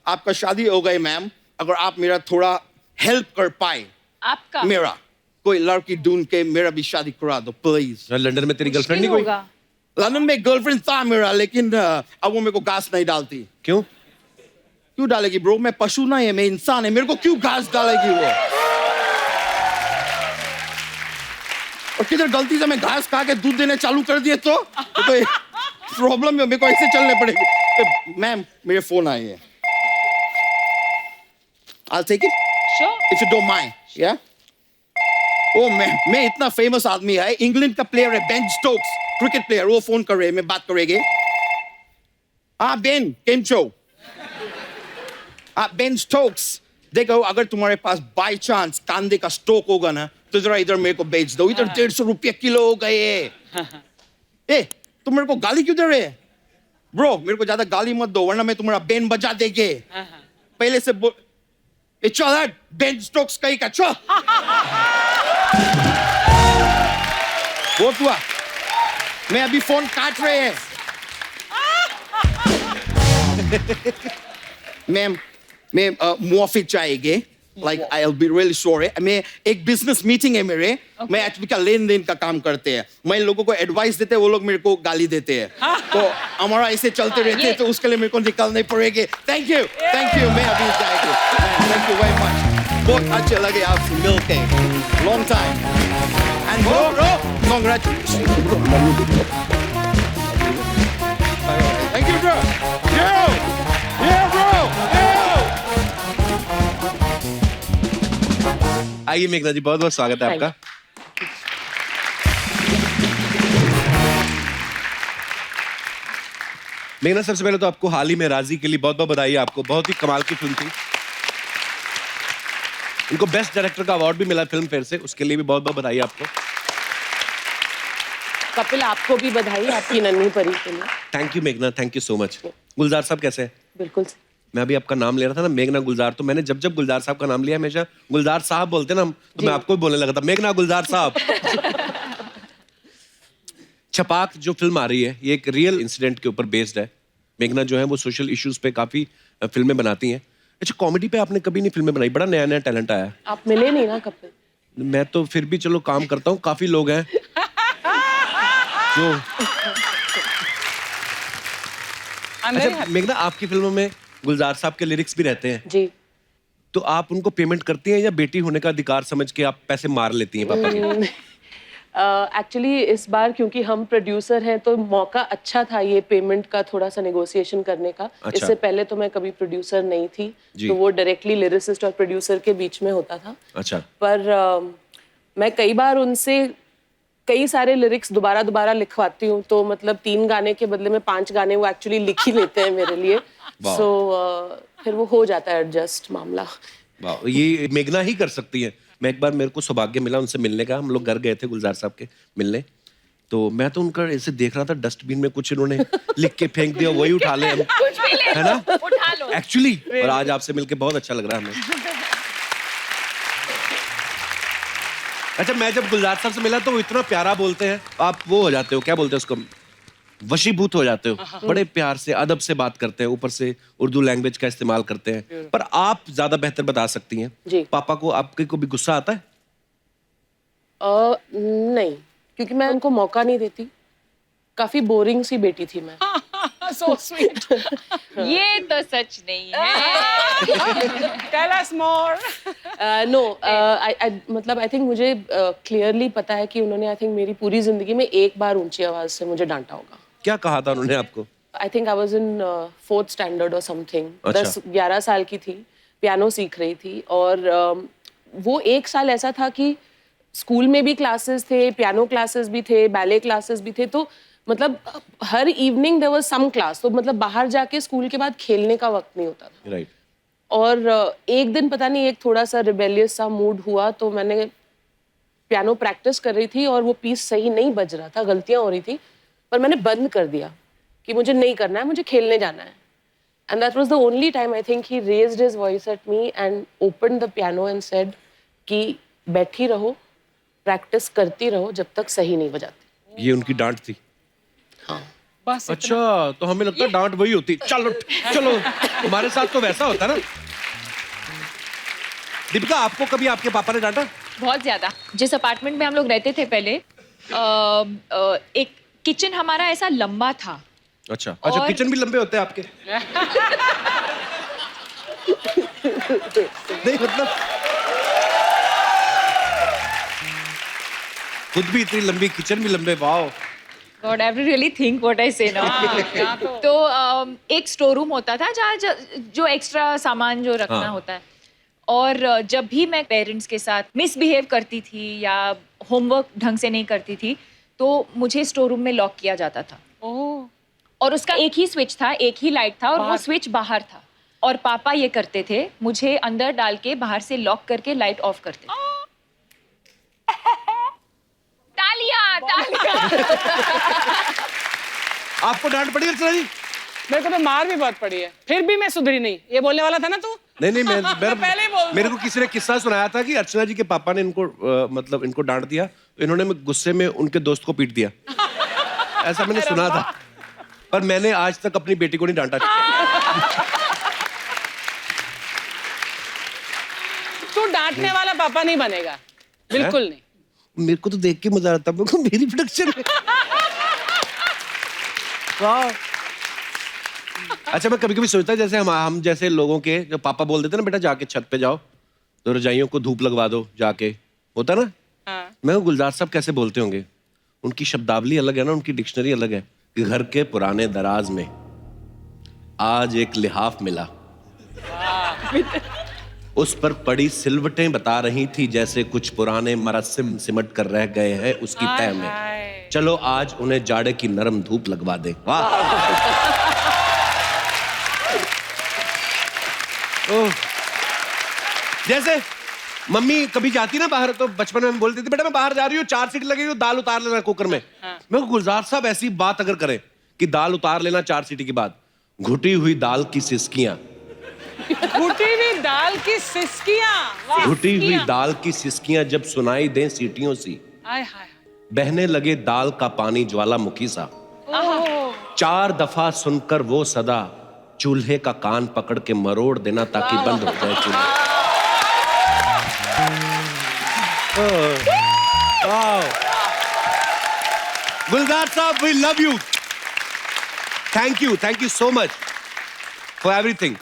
आपका शादी हो गई मैम, अगर आप मेरा थोड़ा हेल्प कर पाए, आपका मेरा कोई लड़की ढूंढ के मेरा भी शादी करा दो प्लीज। लंदन में तेरी गर्लफ्रेंड मुश्किल नहीं कोई? होगा। लंदन में गर्लफ्रेंड था मेरा, लेकिन अब वो मेरे को घास नहीं डालती। क्यों? क्यों डालेगी ब्रो? मैं पशु नहीं है, मैं इंसान है। मेरे को क्यों घास डालेगी वो? और किधर गलती से मैं घास खा के दूध देने चालू कर दिए तो प्रॉब्लम है। मेरे को ऐसे चलने पड़ेगी। मैम मेरे फोन आए हैं। I'll take it Sure. if you don't mind. Yeah. ओ मैं इतना फेमस आदमी है, इंग्लैंड का प्लेयर है बेन स्टोक्स, क्रिकेट प्लेयर। वो फोन कर रहे हैं, मैं बात करेंगे। हाँ बेन, केम छो? बेन स्टोक्स, देखो अगर तुम्हारे पास बाय चांस कांदे का स्टोक होगा ना, तो जरा इधर मेरे को बेच दो। इधर 150 रुपये किलो हो गए। ए तुम मेरे को गाली क्यों दे रहे हैं? ब्रो मेरे को ज्यादा गाली मत दो, वरना मैं तुम्हारा बेन बजा देंगे। पहले से बोल। ए चल हट, बेन स्टोक्स कहीं का चल। बहुत हुआ, मैं अभी फोन काट रहे हैं। मैम मैं मुआफी चाहिए। Like I will be really sorry. मैं एक बिजनेस मीटिंग है मेरे। मैं एचपी का लेन देन का काम करते हैं। मैं लोगों को एडवाइस देते हैं, वो लोग मेरे को गाली देते हैं। तो हमारा ऐसे चलते रहते हैं, तो उसके लिए मेरे को निकलने पड़ेंगे। थैंक यू मैं अभी जाएगी। Thank you very much. बहुत अच्छे लगे आपसे मिलके। Long time and bro congratulation. Thank you bro. आइए मेघना जी, बहुत बहुत स्वागत है आपका। मेघना सबसे पहले तो आपको हाल ही में राजी के लिए बहुत बहुत बधाई है आपको। बहुत ही कमाल की फिल्म थी। उनको बेस्ट डायरेक्टर का अवार्ड भी मिला फिल्म फेयर से, उसके लिए भी बहुत बहुत बधाई आपको। कपिल आपको भी बधाई आपकी नन्ही परी के लिए। थैंक यू मेघना, थैंक यू सो मच। गुलजार साहब कैसे हैं? बिल्कुल। मैं अभी आपका नाम ले रहा था ना, मेघना गुलजार, तो मैंने जब गुलजार साहब का नाम लिया, हमेशा गुलजार साहब बोलते ना हम, तो मैं आपको भी बोलने लगा था मेघना गुलजार साहब। छपाक जो फिल्म आ रही है, ये एक रियल इंसिडेंट के ऊपर बेस्ड है। मेघना जो है वो सोशल इश्यूज पे काफी फिल्में बनाती हैं। अच्छा, कॉमेडी पे आपने कभी नहीं फिल्में बनाई? बड़ा नया नया टैलेंट आया है। आप मिले नहीं ना कपिल। मैं तो फिर भी चलो काम करता हूँ, काफी लोग हैं जो अच्छा मेघना, आपकी फिल्मों में गुलजार साहब के लिरिक्स भी रहते हैं जी। तो आप उनको पेमेंट करती हैं या बेटी होने का अधिकार समझ के आप पैसे मार लेती हैं पापा के? एक्चुअली इस बार क्योंकि हम प्रोड्यूसर हैं तो मौका अच्छा था ये पेमेंट का थोड़ा सा नेगोशिएशन करने का। अच्छा। इससे पहले तो मैं कभी प्रोड्यूसर नहीं थी, जी। तो वो डायरेक्टली लिरिसिस्ट और प्रोड्यूसर के बीच में होता था। अच्छा। पर मैं कई बार उनसे कई सारे लिरिक्स दोबारा लिखवाती हूँ, तो मतलब 3 गाने के बदले में 5 गाने वो एक्चुअली लिख ही लेते हैं मेरे लिए। सो फिर वो हो जाता है एडजस्ट मामला। वाह, ये मेघना ही कर सकती है। मैं एक बार, मेरे को सौभाग्य मिला उनसे मिलने का, हम लोग घर गए थे गुलजार साहब के मिलने, तो मैं तो उनका ऐसे देख रहा था, डस्टबिन में कुछ इन्होंने लिख के फेंक दिया, वही उठा ले हम, कुछ भी ले है ना, उठा लो। एक्चुअली। और आज आपसे मिलके बहुत अच्छा लग रहा है हमें। अच्छा, मैं जब गुलजार साहब से मिला तो वो इतना प्यारा बोलते हैं, आप वो हो जाते हो, क्या बोलते हैं उसको, वशीभूत हो जाते हो। बड़े प्यार से अदब से बात करते हैं, ऊपर से उर्दू लैंग्वेज का इस्तेमाल करते हैं। पर आप ज्यादा बेहतर बता सकती हैं। जी। पापा को आपके को भी गुस्सा आता है? नहीं, क्योंकि मैं उनको मौका नहीं देती। काफी बोरिंग सी बेटी थी मैं। So sweet. ये तो सच नहीं है। Tell us more. नो, मतलब आई थिंक मुझे क्लियरली पता है कि उन्होंने आई थिंक मेरी पूरी जिंदगी में एक बार ऊंची आवाज से मुझे डांटा होगा। क्या कहा था उन्होंने आपको? I think I was in 4th standard और समथिंग। अच्छा। 10-11 साल की थी, पियानो सीख रही थी, और वो एक साल ऐसा था कि स्कूल में भी क्लासेस थे, पियानो क्लासेस भी थे, बैले क्लासेस भी थे, तो मतलब हर evening there was some class, तो मतलब बाहर जाके स्कूल के बाद खेलने का वक्त नहीं होता था। राइट। और एक दिन पता नहीं, एक थोड़ा सा रिबेलियस सा मूड हुआ, तो मैंने पियानो प्रैक्टिस कर रही थी और वो पीस सही नहीं बज रहा था, गलतियां हो रही थी, पर मैंने बंद कर दिया कि मुझे नहीं करना है, मुझे खेलने जाना है। And that was the only time I think he raised his voice at me and opened the piano and said कि बैठी रहो, प्रैक्टिस करती रहो जब तक सही नहीं बजाती। ये उनकी डांट थी? हाँ। बस अच्छा, तो हमें लगता है डांट वही होती, चलो चलो, हमारे साथ तो वैसा होता ना। दीपिका, आपको कभी आपके पापा ने डांटा? बहुत ज्यादा। जिस अपार्टमेंट में हम लोग रहते थे पहले, एक किचन हमारा ऐसा लंबा था। अच्छा अच्छा, और- किचन भी लंबे होते हैं आपके? नहीं मतलब खुद भी इतनी लंबी, किचन भी लंबे, wow. God, I have to really think what I say now. तो एक स्टोर रूम होता था जहाँ जो एक्स्ट्रा सामान जो रखना हाँ। होता है, और जब भी मैं पेरेंट्स के साथ मिसबिहेव करती थी या होमवर्क ढंग से नहीं करती थी, तो मुझे स्टोर रूम में लॉक किया जाता था। Oh. और उसका एक ही स्विच था, एक ही लाइट था, और वो स्विच बाहर था। और पापा ये करते थे, मुझे अंदर डाल के बाहर से लॉक करके लाइट ऑफ करते थे। तालियां तालियां। आपको डांट पड़ी अर्चना जी? मेरे को तो मार भी बहुत पड़ी है, फिर भी मैं सुधरी नहीं। ये बोलने वाला था ना तू? नहीं नहीं, मैं पहले ही बोल दो। मेरे को किसी ने किस्सा सुनाया था कि अर्चना जी के पापा ने इनको मतलब इनको डांट दिया, तो इन्होंने गुस्से में उनके दोस्त को पीट दिया। ऐसा मैंने सुना था, पर मैंने आज तक अपनी बेटी को नहीं डांटा। तू डांटने वाला पापा नहीं बनेगा, बिल्कुल नहीं। मेरे को तो देख के मजा आता है, मेरी प्रोडक्शन में। वाह। अच्छा, मैं कभी कभी सोचता जैसे हम जैसे लोगों के जो पापा बोल देते ना, बेटा जाके छत पे जाओ तो रजाइयों को धूप लगवा दो जाके, होता ना। हाँ। मैं गुलजार साहब कैसे बोलते होंगे, उनकी शब्दावली अलग है ना, उनकी डिक्शनरी अलग है कि घर के पुराने दराज में आज एक लिहाफ मिला, उस पर पड़ी सिलवटें बता रही थी जैसे कुछ पुराने मरसिम सिमट कर रह गए हैं उसकी तह में, चलो आज उन्हें जाड़े की नरम धूप लगवा दे। वाह। ओह। जैसे मम्मी कभी जाती ना बाहर तो बचपन में बोलती थी, बेटा मैं बाहर जा रही हूँ, 4 सीटी लगेगी, दाल उतार लेना कुकर में। मैं गुलजार साहब ऐसी बात अगर करें कि दाल उतार लेना 4 सीटी के बाद, घुटी हुई दाल की सिसकियां, घुटी हुई दाल की सिसकियां, वाह। घुटी हुई दाल की सिसकियां जब सुनाई दें सीटियों सी, हाय हाय। बहने लगे दाल का पानी ज्वालामुखी सा, 4 दफा सुनकर वो सदा, चूल्हे का कान पकड़ के मरोड़ देना ताकि बंद हो जाए चूल्हा। गुलजार साहब, we love you, thank you so much for everything.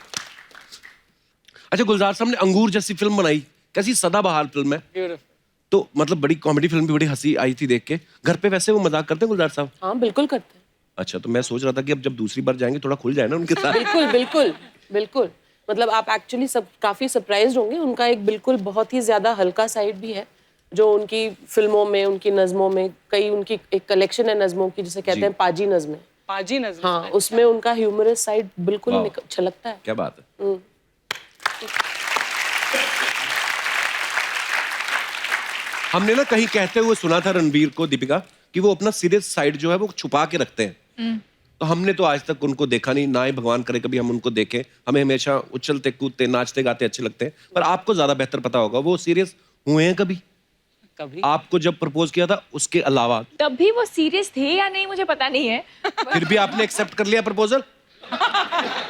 अच्छा, गुलजार साहब ने अंगूर जैसी फिल्म बनाई, कैसी सदाबहार फिल्म है, Beautiful. तो मतलब बड़ी कॉमेडी फिल्म भी, बड़ी हंसी आई थी देख के। घर पे वैसे वो मजाक करते हैं गुलजार साहब? हाँ बिल्कुल करते हैं। अच्छा, तो मैं सोच रहा था कि अब जब दूसरी बार जाएंगे थोड़ा खुल जाए ना उनके साथ। बिल्कुल बिल्कुल बिल्कुल, मतलब आप एक्चुअली सब काफी सरप्राइज होंगे। उनका एक बिल्कुल बहुत ही ज्यादा हल्का साइड भी है जो उनकी फिल्मों में, उनकी नज्मों में, कई उनकी एक कलेक्शन है नज्मों की जिसे कहते हैं पाजी नज्में। पाजी नजर। हाँ, उसमें उनका ह्यूमरस साइड बिल्कुल वाह। छलकता है। क्या बात है। हमने ना कहीं कहते हुए सुना था रणवीर को, दीपिका, कि वो अपना सीरियस साइड जो है वो छुपा के रखते हैं। तो हमने तो आज तक उनको देखा नहीं, ना ही भगवान करे कभी हम उनको देखें। हमें हमेशा उछलते कूदते नाचते गाते अच्छे लगते हैं, पर आपको ज्यादा बेहतर पता होगा वो सीरियस हुए हैं कभी? कभी आपको जब प्रपोज किया था उसके अलावा? तब भी वो सीरियस थे या नहीं मुझे पता नहीं है। फिर भी आपने एक्सेप्ट कर लिया प्रपोजल?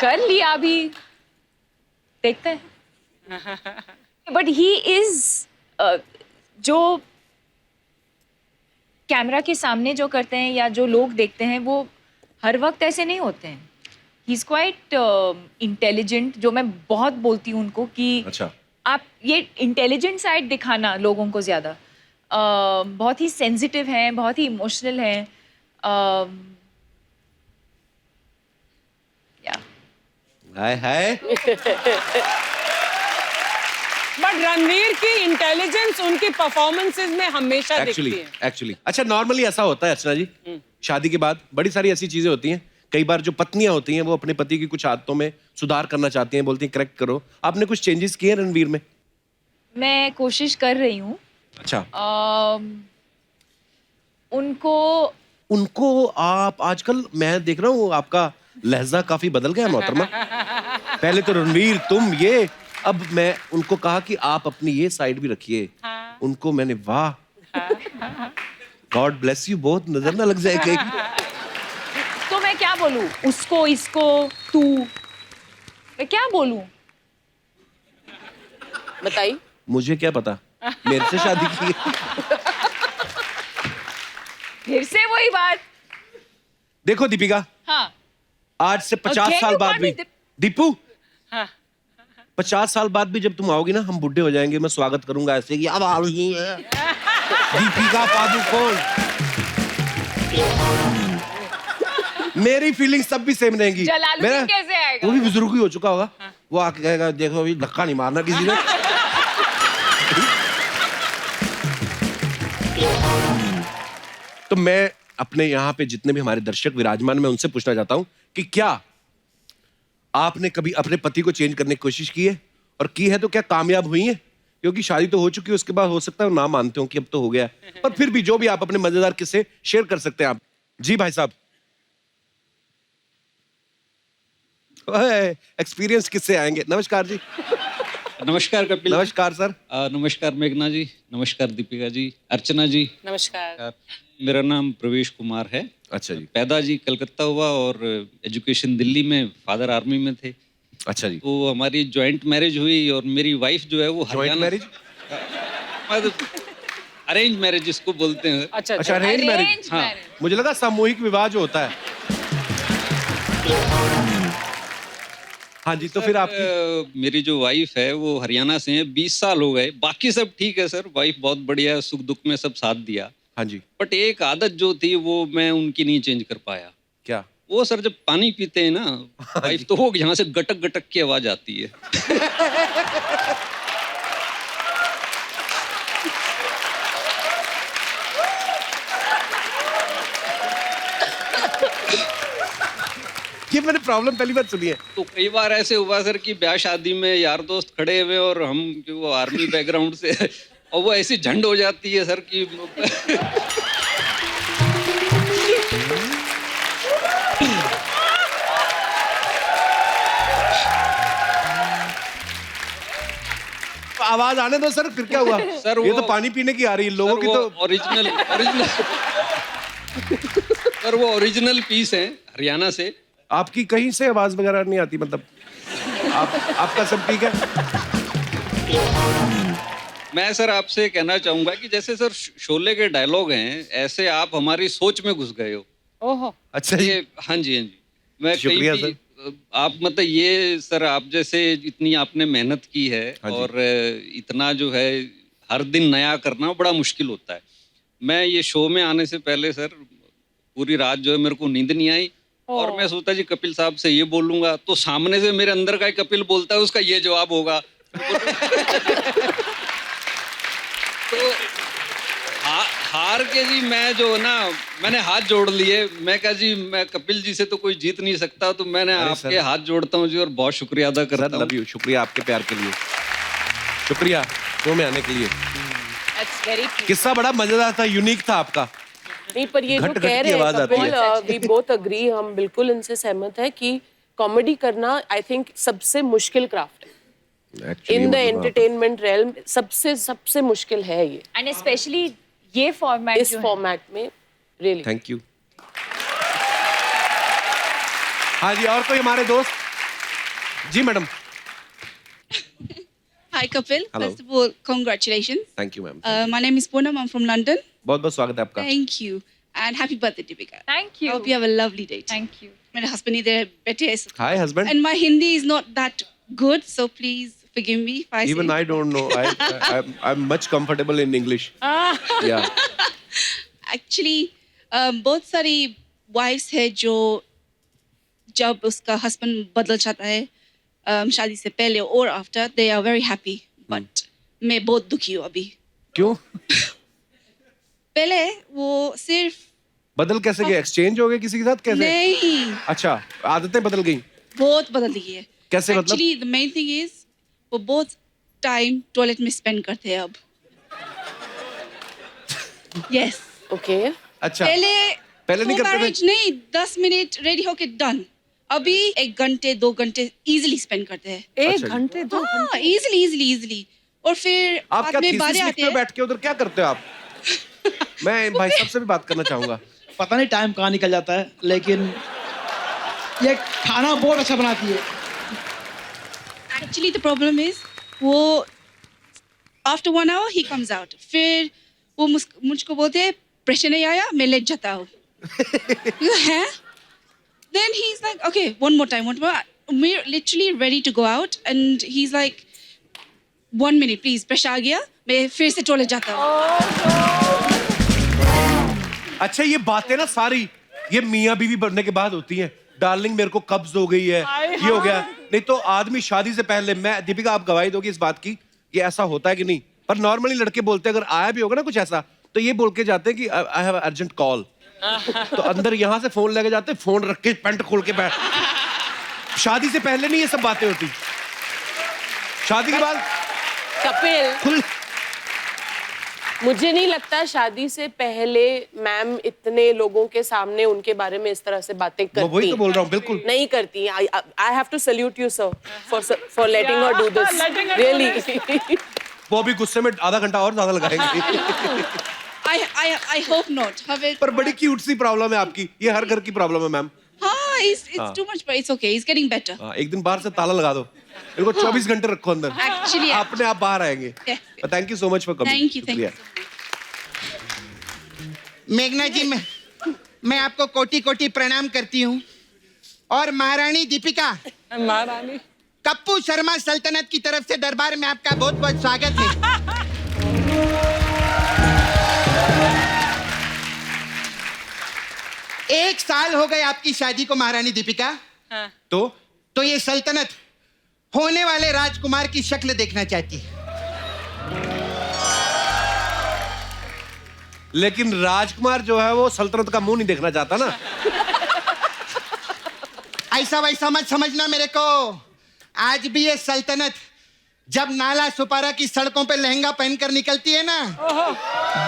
कर लिया, अभी देखते हैं। बट ही इज जो कैमरा के सामने जो करते हैं या जो लोग देखते हैं वो हर वक्त ऐसे नहीं होते हैं। ही इज क्वाइट इंटेलिजेंट, जो मैं बहुत बोलती हूँ उनको कि अच्छा, आप ये इंटेलिजेंट साइड दिखाना लोगों को ज्यादा। बहुत ही सेंसिटिव हैं, बहुत ही इमोशनल हैं। या हाय हाय। बट रणवीर की इंटेलिजेंस उनकी परफॉर्मेंसेस में हमेशा दिखती है। एक्चुअली अच्छा, नॉर्मली ऐसा होता है अर्चना जी, शादी के बाद बड़ी सारी ऐसी चीजें होती हैं। कई बार जो पत्नियां होती हैं वो अपने पति की कुछ आदतों में सुधार करना चाहती हैं, बोलती हैं करेक्ट करो। आपने कुछ चेंजेस किए रणवीर में? मैं कोशिश कर रही हूँ। अच्छा, उनको आप आजकल मैं देख रहा हूँ आपका लहजा काफी बदल गया मोहतरमा। पहले तो रणवीर तुम ये, अब मैं उनको कहा कि आप अपनी ये साइड भी रखिए। उनको मैंने वाह, गॉड ब्लेस यू, बहुत नजर ना लग जाए कहीं। तो मैं क्या बोलूं उसको, इसको, तू, मैं क्या बोलूं? बताइए। मुझे क्या पता, मेरे से शादी की। फिर से वही बात। देखो दीपिका, हाँ, आज से 50 Can साल you बाद call भी me दीपू, हाँ। 50 साल बाद भी जब तुम आओगी ना, हम बुढ़े हो जाएंगे, मैं स्वागत करूंगा ऐसे कि अब आ रही है दीपिका पादुकोण। मेरी फीलिंग्स तब भी सेम रहेंगी। जलालुद्दीन कैसे आएगा? वो भी बुजुर्ग ही हो चुका होगा। वो आके कहेगा देखो अभी धक्का नहीं मारना किसी ने। तो मैं अपने यहाँ पे जितने भी हमारे दर्शक विराजमान, मैं उनसे पूछना चाहता हूँ कि क्या आपने कभी अपने पति को चेंज करने की कोशिश की है, और की है तो क्या कामयाब हुई है? क्योंकि शादी तो हो चुकी है, उसके बाद हो सकता है वो ना मानते हो कि अब तो हो गया है, पर फिर भी जो भी आप अपने मजेदार किस्से शेयर कर सकते हैं आप। जी भाई साहब, एक्सपीरियंस किससे आएंगे? नमस्कार जी। नमस्कार कपिल। नमस्कार सर। नमस्कार मेघना जी, नमस्कार दीपिका जी, अर्चना जी। नमस्कार। मेरा नाम प्रवेश कुमार है। अच्छा जी। पैदा जी कलकत्ता हुआ और एजुकेशन दिल्ली में, फादर आर्मी में थे। अच्छा जी। तो हमारी जॉइंट मैरिज हुई और मेरी वाइफ जो है वो जॉइंट मैरिज? अरेंज मैरिज जिसको बोलते हैं। अच्छा अच्छा, अरेंज मैरिज। Arranged हाँ। marriage। मुझे लगा सामूहिक विवाह जो होता है। हाँ जी, तो फिर आपकी मेरी जो वाइफ है वो हरियाणा से है, 20 साल हो गए। बाकी सब ठीक है सर, वाइफ बहुत बढ़िया है, सुख दुख में सब साथ दिया। हाँ जी। बट एक आदत जो थी वो मैं उनकी नहीं चेंज कर पाया। क्या? वो सर जब पानी पीते हैं ना वाइफ, तो वो यहाँ से गटक गटक की आवाज आती है। ये मैंने प्रॉब्लम पहली बार सुनी है। तो कई बार ऐसे हुआ सर कि ब्याह शादी में यार दोस्त खड़े हुए और हम जो वो आर्मी बैकग्राउंड से और वो ऐसी झंड हो जाती है सर कि आवाज आने दो सर, फिर क्या हुआ? सर ये वो- तो पानी पीने की आ रही है, लोगों की तो। ओरिजिनल सर वो ओरिजिनल पीस है हरियाणा से। आपकी कहीं से आवाज वगैरह नहीं आती, मतलब आपका सब ठीक है? मैं सर आपसे कहना चाहूंगा कि जैसे सर शोले के डायलॉग हैं, ऐसे आप हमारी सोच में घुस गए हो। ओहो, अच्छा जी, ये हाँ जी, हाँ जी। मैं कहीं शुक्रिया भी आप मतलब ये सर आप जैसे इतनी आपने मेहनत की है हाँ जी। और इतना जो है हर दिन नया करना बड़ा मुश्किल होता है। मैं ये शो में आने से पहले सर पूरी रात जो है मेरे को नींद नहीं आई और मैं सोचता जी कपिल साहब से ये बोलूंगा तो सामने से मेरे अंदर का ही कपिल बोलता है उसका ये जवाब होगा। तो हार के जी मैं जो ना मैंने हाथ जोड़ लिए। मैं कहा जी मैं कपिल जी से तो कोई जीत नहीं सकता, तो मैंने अरे आपके सर। हाथ जोड़ता हूँ जी और बहुत शुक्रिया अदा सर करता हूँ। लव यू, शुक्रिया आपके प्यार के लिए, शुक्रिया शो में आने के लिए। That's very cute. किस्सा बड़ा मजेदार था, यूनिक था आपका। नहीं, पर ये जो घट-घट कह की रहे हैं आवाज आती कपिल, वी बोथ अग्री, हम बिल्कुल इनसे सहमत है कि कॉमेडी करना आई थिंक सबसे मुश्किल क्राफ्ट है Actually, इन द मतलब एंटरटेनमेंट रेल्म। सबसे मुश्किल है ये एंड स्पेशली ये फॉर्मेट इस फॉर्मेट में, रियली। Thank you. हाँ जी, और कोई हमारे दोस्त? जी madam. Hi Kapil. Hello. First of all, congratulations. Thank you ma'am. My name is Poonam. I'm from London. बहुत बहुत स्वागत है आपका। Thank you. And happy birthday, Deepika. Thank I you, hope you have a lovely day. Thank you. मेरे husband इधर बैठे हैं। हाय husband. And my Hindi is not that good, so please forgive me if I Even say. I don't know. I'm much comfortable in English. Yeah. Actually, बहुत सारी wives है जो जब उसका husband बदल जाता है शादी से पहले और after, they are very happy. But मैं बहुत दुखी हूँ अभी। क्यों? पहले वो सिर्फ बदल कैसे गए? एक्सचेंज हो गए किसी के साथ कैसे? नहीं, अच्छा, आदतें बदल गई। बहुत बदल गई है। कैसे मतलब? Actually, the main thing is वो बहुत टाइम टॉयलेट में स्पेंड करते हैं अब। Yes. ओके, अच्छा, पहले नहीं करते थे? marriage नहीं, 10 मिनट रेडी होके डन। अभी 1 घंटे 2 घंटे इजीली स्पेंड करते हैं। एक अच्छा जी। घंटे दो हाँ, इजीली। और फिर आप बाद क्या में थीसिस बातें आते लिखते हो हैं। बैठ के उधर? क्या करते हो आप? मैं भाई साहब से भी बात करना चाहूंगा। पता नहीं टाइम कहाँ निकल जाता है, लेकिन ये खाना बहुत अच्छा बनाती है। Actually, the problem is वो after 1 hour he comes out. फिर वो मुझको बोलते हैं प्रेशर नहीं आया, मैं लेट जाता हूँ। है? Then he's like, okay, one more time. We're literally ready to go out, and he's like, 1 minute, please. Pressure आ गया, मैं फिर से टॉयलेट जाता हूँ। अच्छा, ये बातें ना सारी ये मियाँ बीवी बनने के बाद होती हैं। डार्लिंग मेरे को कब्ज हो गई है, ये हो गया। नहीं तो आदमी शादी से पहले, मैं दीपिका आप गवाही दोगी इस बात की, ये ऐसा होता है कि नहीं? पर नॉर्मली लड़के बोलते हैं, अगर आया भी होगा ना कुछ ऐसा, तो ये बोल के जाते हैं कि आई हैव अर्जेंट कॉल। तो अंदर यहाँ से फोन लेके जाते हैं, फोन रख के पैंट खोल के बैठ। शादी से पहले नहीं ये सब बातें होती, शादी के बाद कपिल, खुल। मुझे नहीं लगता शादी से पहले मैम इतने लोगों के सामने उनके बारे में इस तरह से बातें मैं वही करती तो बोल रहा हूँ, बिल्कुल नहीं करती। I have to salute you sir for letting her do this, really. वो भी गुस्से में आधा घंटा और ज्यादा लगाएंगे। I hope not. હવે पर बड़ी क्यूट सी प्रॉब्लम है आपकी, ये हर घर की प्रॉब्लम है मैम। हाँ, it's too much, but it's okay. It's getting better. हाँ, एक दिन बाहर से ताला लगा दो, इनको 24 घंटे रखो अंदर, Actually, अपने आप बाहर आएंगे। Yes. Thank you so much for coming. Thank you. मेघना जी, मैं आपको कोटि कोटि प्रणाम करती हूँ। और महारानी दीपिका, महारानी कप्पू शर्मा सल्तनत की तरफ से दरबार में आपका बहुत बहुत स्वागत है। एक साल हो गए आपकी शादी को महारानी दीपिका। तो ये सल्तनत होने वाले राजकुमार की शक्ल देखना चाहती है। लेकिन राजकुमार जो है वो सल्तनत का मुंह नहीं देखना चाहता ना। ऐसा वैसा मत समझना मेरे को। आज भी ये सल्तनत जब नाला सुपारा की सड़कों पे लहंगा पहनकर निकलती है ना,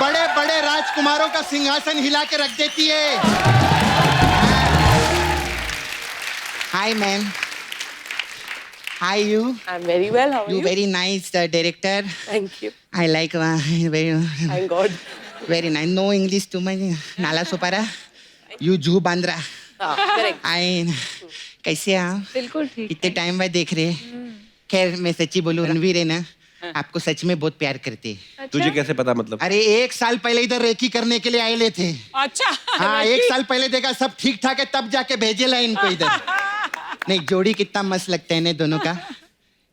बड़े बड़े राजकुमारों का सिंहासन हिला के रख देती है। Hi ma'am, hi you. I am very well, how are you you? Very nice director. Thank you, I like very thank God. Very nice. No English too much. Nala Sopara, you जू बांद्रा। करेक्ट। आई कैसे आप? बिल्कुल ठीक। इतने टाइम बाद देख रहे। खैर मैं सच्ची बोलूं, रणवीर है ना, आपको सच में बहुत प्यार करते हैं। तुझे कैसे पता मतलब? अरे 1 साल पहले इधर रेकी करने के लिए आए थे। अच्छा हाँ, 1 साल पहले देखा सब ठीक ठाक है, तब जाके भेजे ला इनको इधर। नहीं, जोड़ी कितना मस्त लगता है ना दोनों का,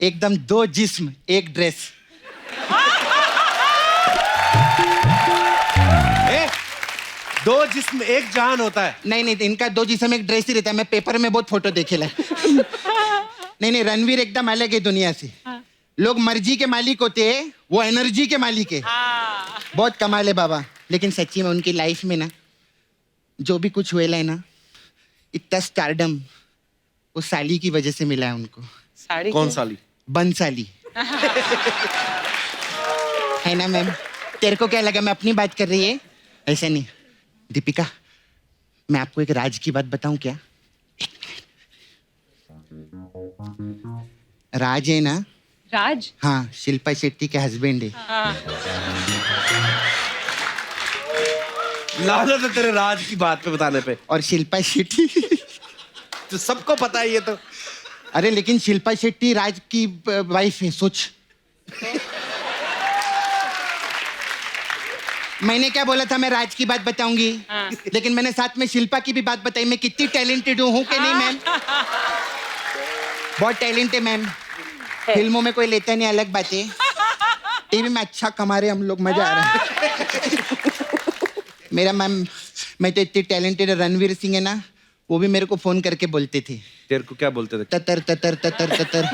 एकदम 2 जिस्म 1 ड्रेस। दो जिस्म एक जान होता है। नहीं, इनका 2 जिस्म 1 ड्रेस ही रहता है। मैं पेपर में बहुत फोटो देखे ला। नहीं, रणवीर एकदम अलग है दुनिया से। लोग मर्जी के मालिक होते हैं, वो एनर्जी के मालिक है। बहुत कमाल है बाबा। लेकिन सच्ची में उनकी लाइफ में ना जो भी कुछ हुआ है ना, इतना स्टारडम वो साली की वजह से मिला है उनको। साड़ी कौन साली? बंसाली। है ना मैम? तेरे को क्या लगा मैं अपनी बात कर रही है? ऐसा नहीं। दीपिका, मैं आपको एक राज की बात बताऊं क्या? राज है ना? राज? हाँ, शिल्पा शेट्टी के हस्बैंड है। लानत है तेरे राज की बात पे बताने पे। और शिल्पा शेट्टी तो सबको पता है ये तो। अरे लेकिन शिल्पा शेट्टी राज की वाइफ है, सोच। मैंने क्या बोला था, मैं राज की बात बताऊंगी, लेकिन मैंने साथ में शिल्पा की भी बात बताई। मैं कितनी टैलेंटेड हूँ कि नहीं मैम? बहुत टैलेंट है मैम। फिल्मों में कोई लेता नहीं, अलग बात है। टीवी में अच्छा कमा रहे हम लोग, मजा आ रहा है। मेरा मैम, मैं तो इतनी टैलेंटेड। रणवीर सिंह है ना, वो भी मेरे को फोन करके बोलते थे। तेरे को क्या बोलते थे? ततर ततर ततर ततर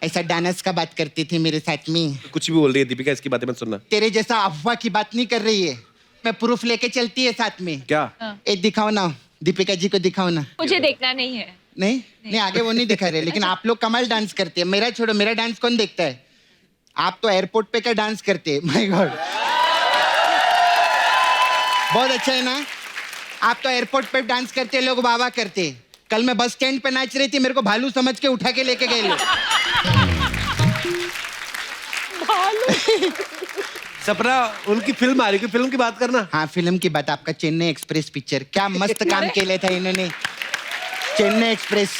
ऐसा डांस का बात करती थी मेरे साथ में। कुछ भी बोल रही है दीपिका, इसकी बातें मत सुनना। तेरे जैसा अफवाह की बात नहीं कर रही है, मैं प्रूफ लेके चलती है साथ में। क्या? एक दिखाओ ना, दीपिका जी को दिखाओ ना। मुझे देखना नहीं है। नहीं, आगे वो नहीं दिखा रहे, लेकिन आप लोग कमाल डांस करते हैं। मेरा छोड़ो, मेरा डांस कौन देखता है? आप तो एयरपोर्ट पे क्या डांस करते हैं, माय गॉड। बहुत अच्छा है ना? आप तो एयरपोर्ट पे डांस करते हैं, लोग वाह वाह करते हैं। कल मैं बस स्टैंड पे नाच रही थी, मेरे को भालू समझ के उठा के लेके गए लोग। सपना, उनकी फिल्म आ रही है, फिल्म की बात करना। हाँ, फिल्म की बात। आपका चेन्नई एक्सप्रेस पिक्चर, क्या मस्त काम किया था इन्होंने। चेन्नई एक्सप्रेस,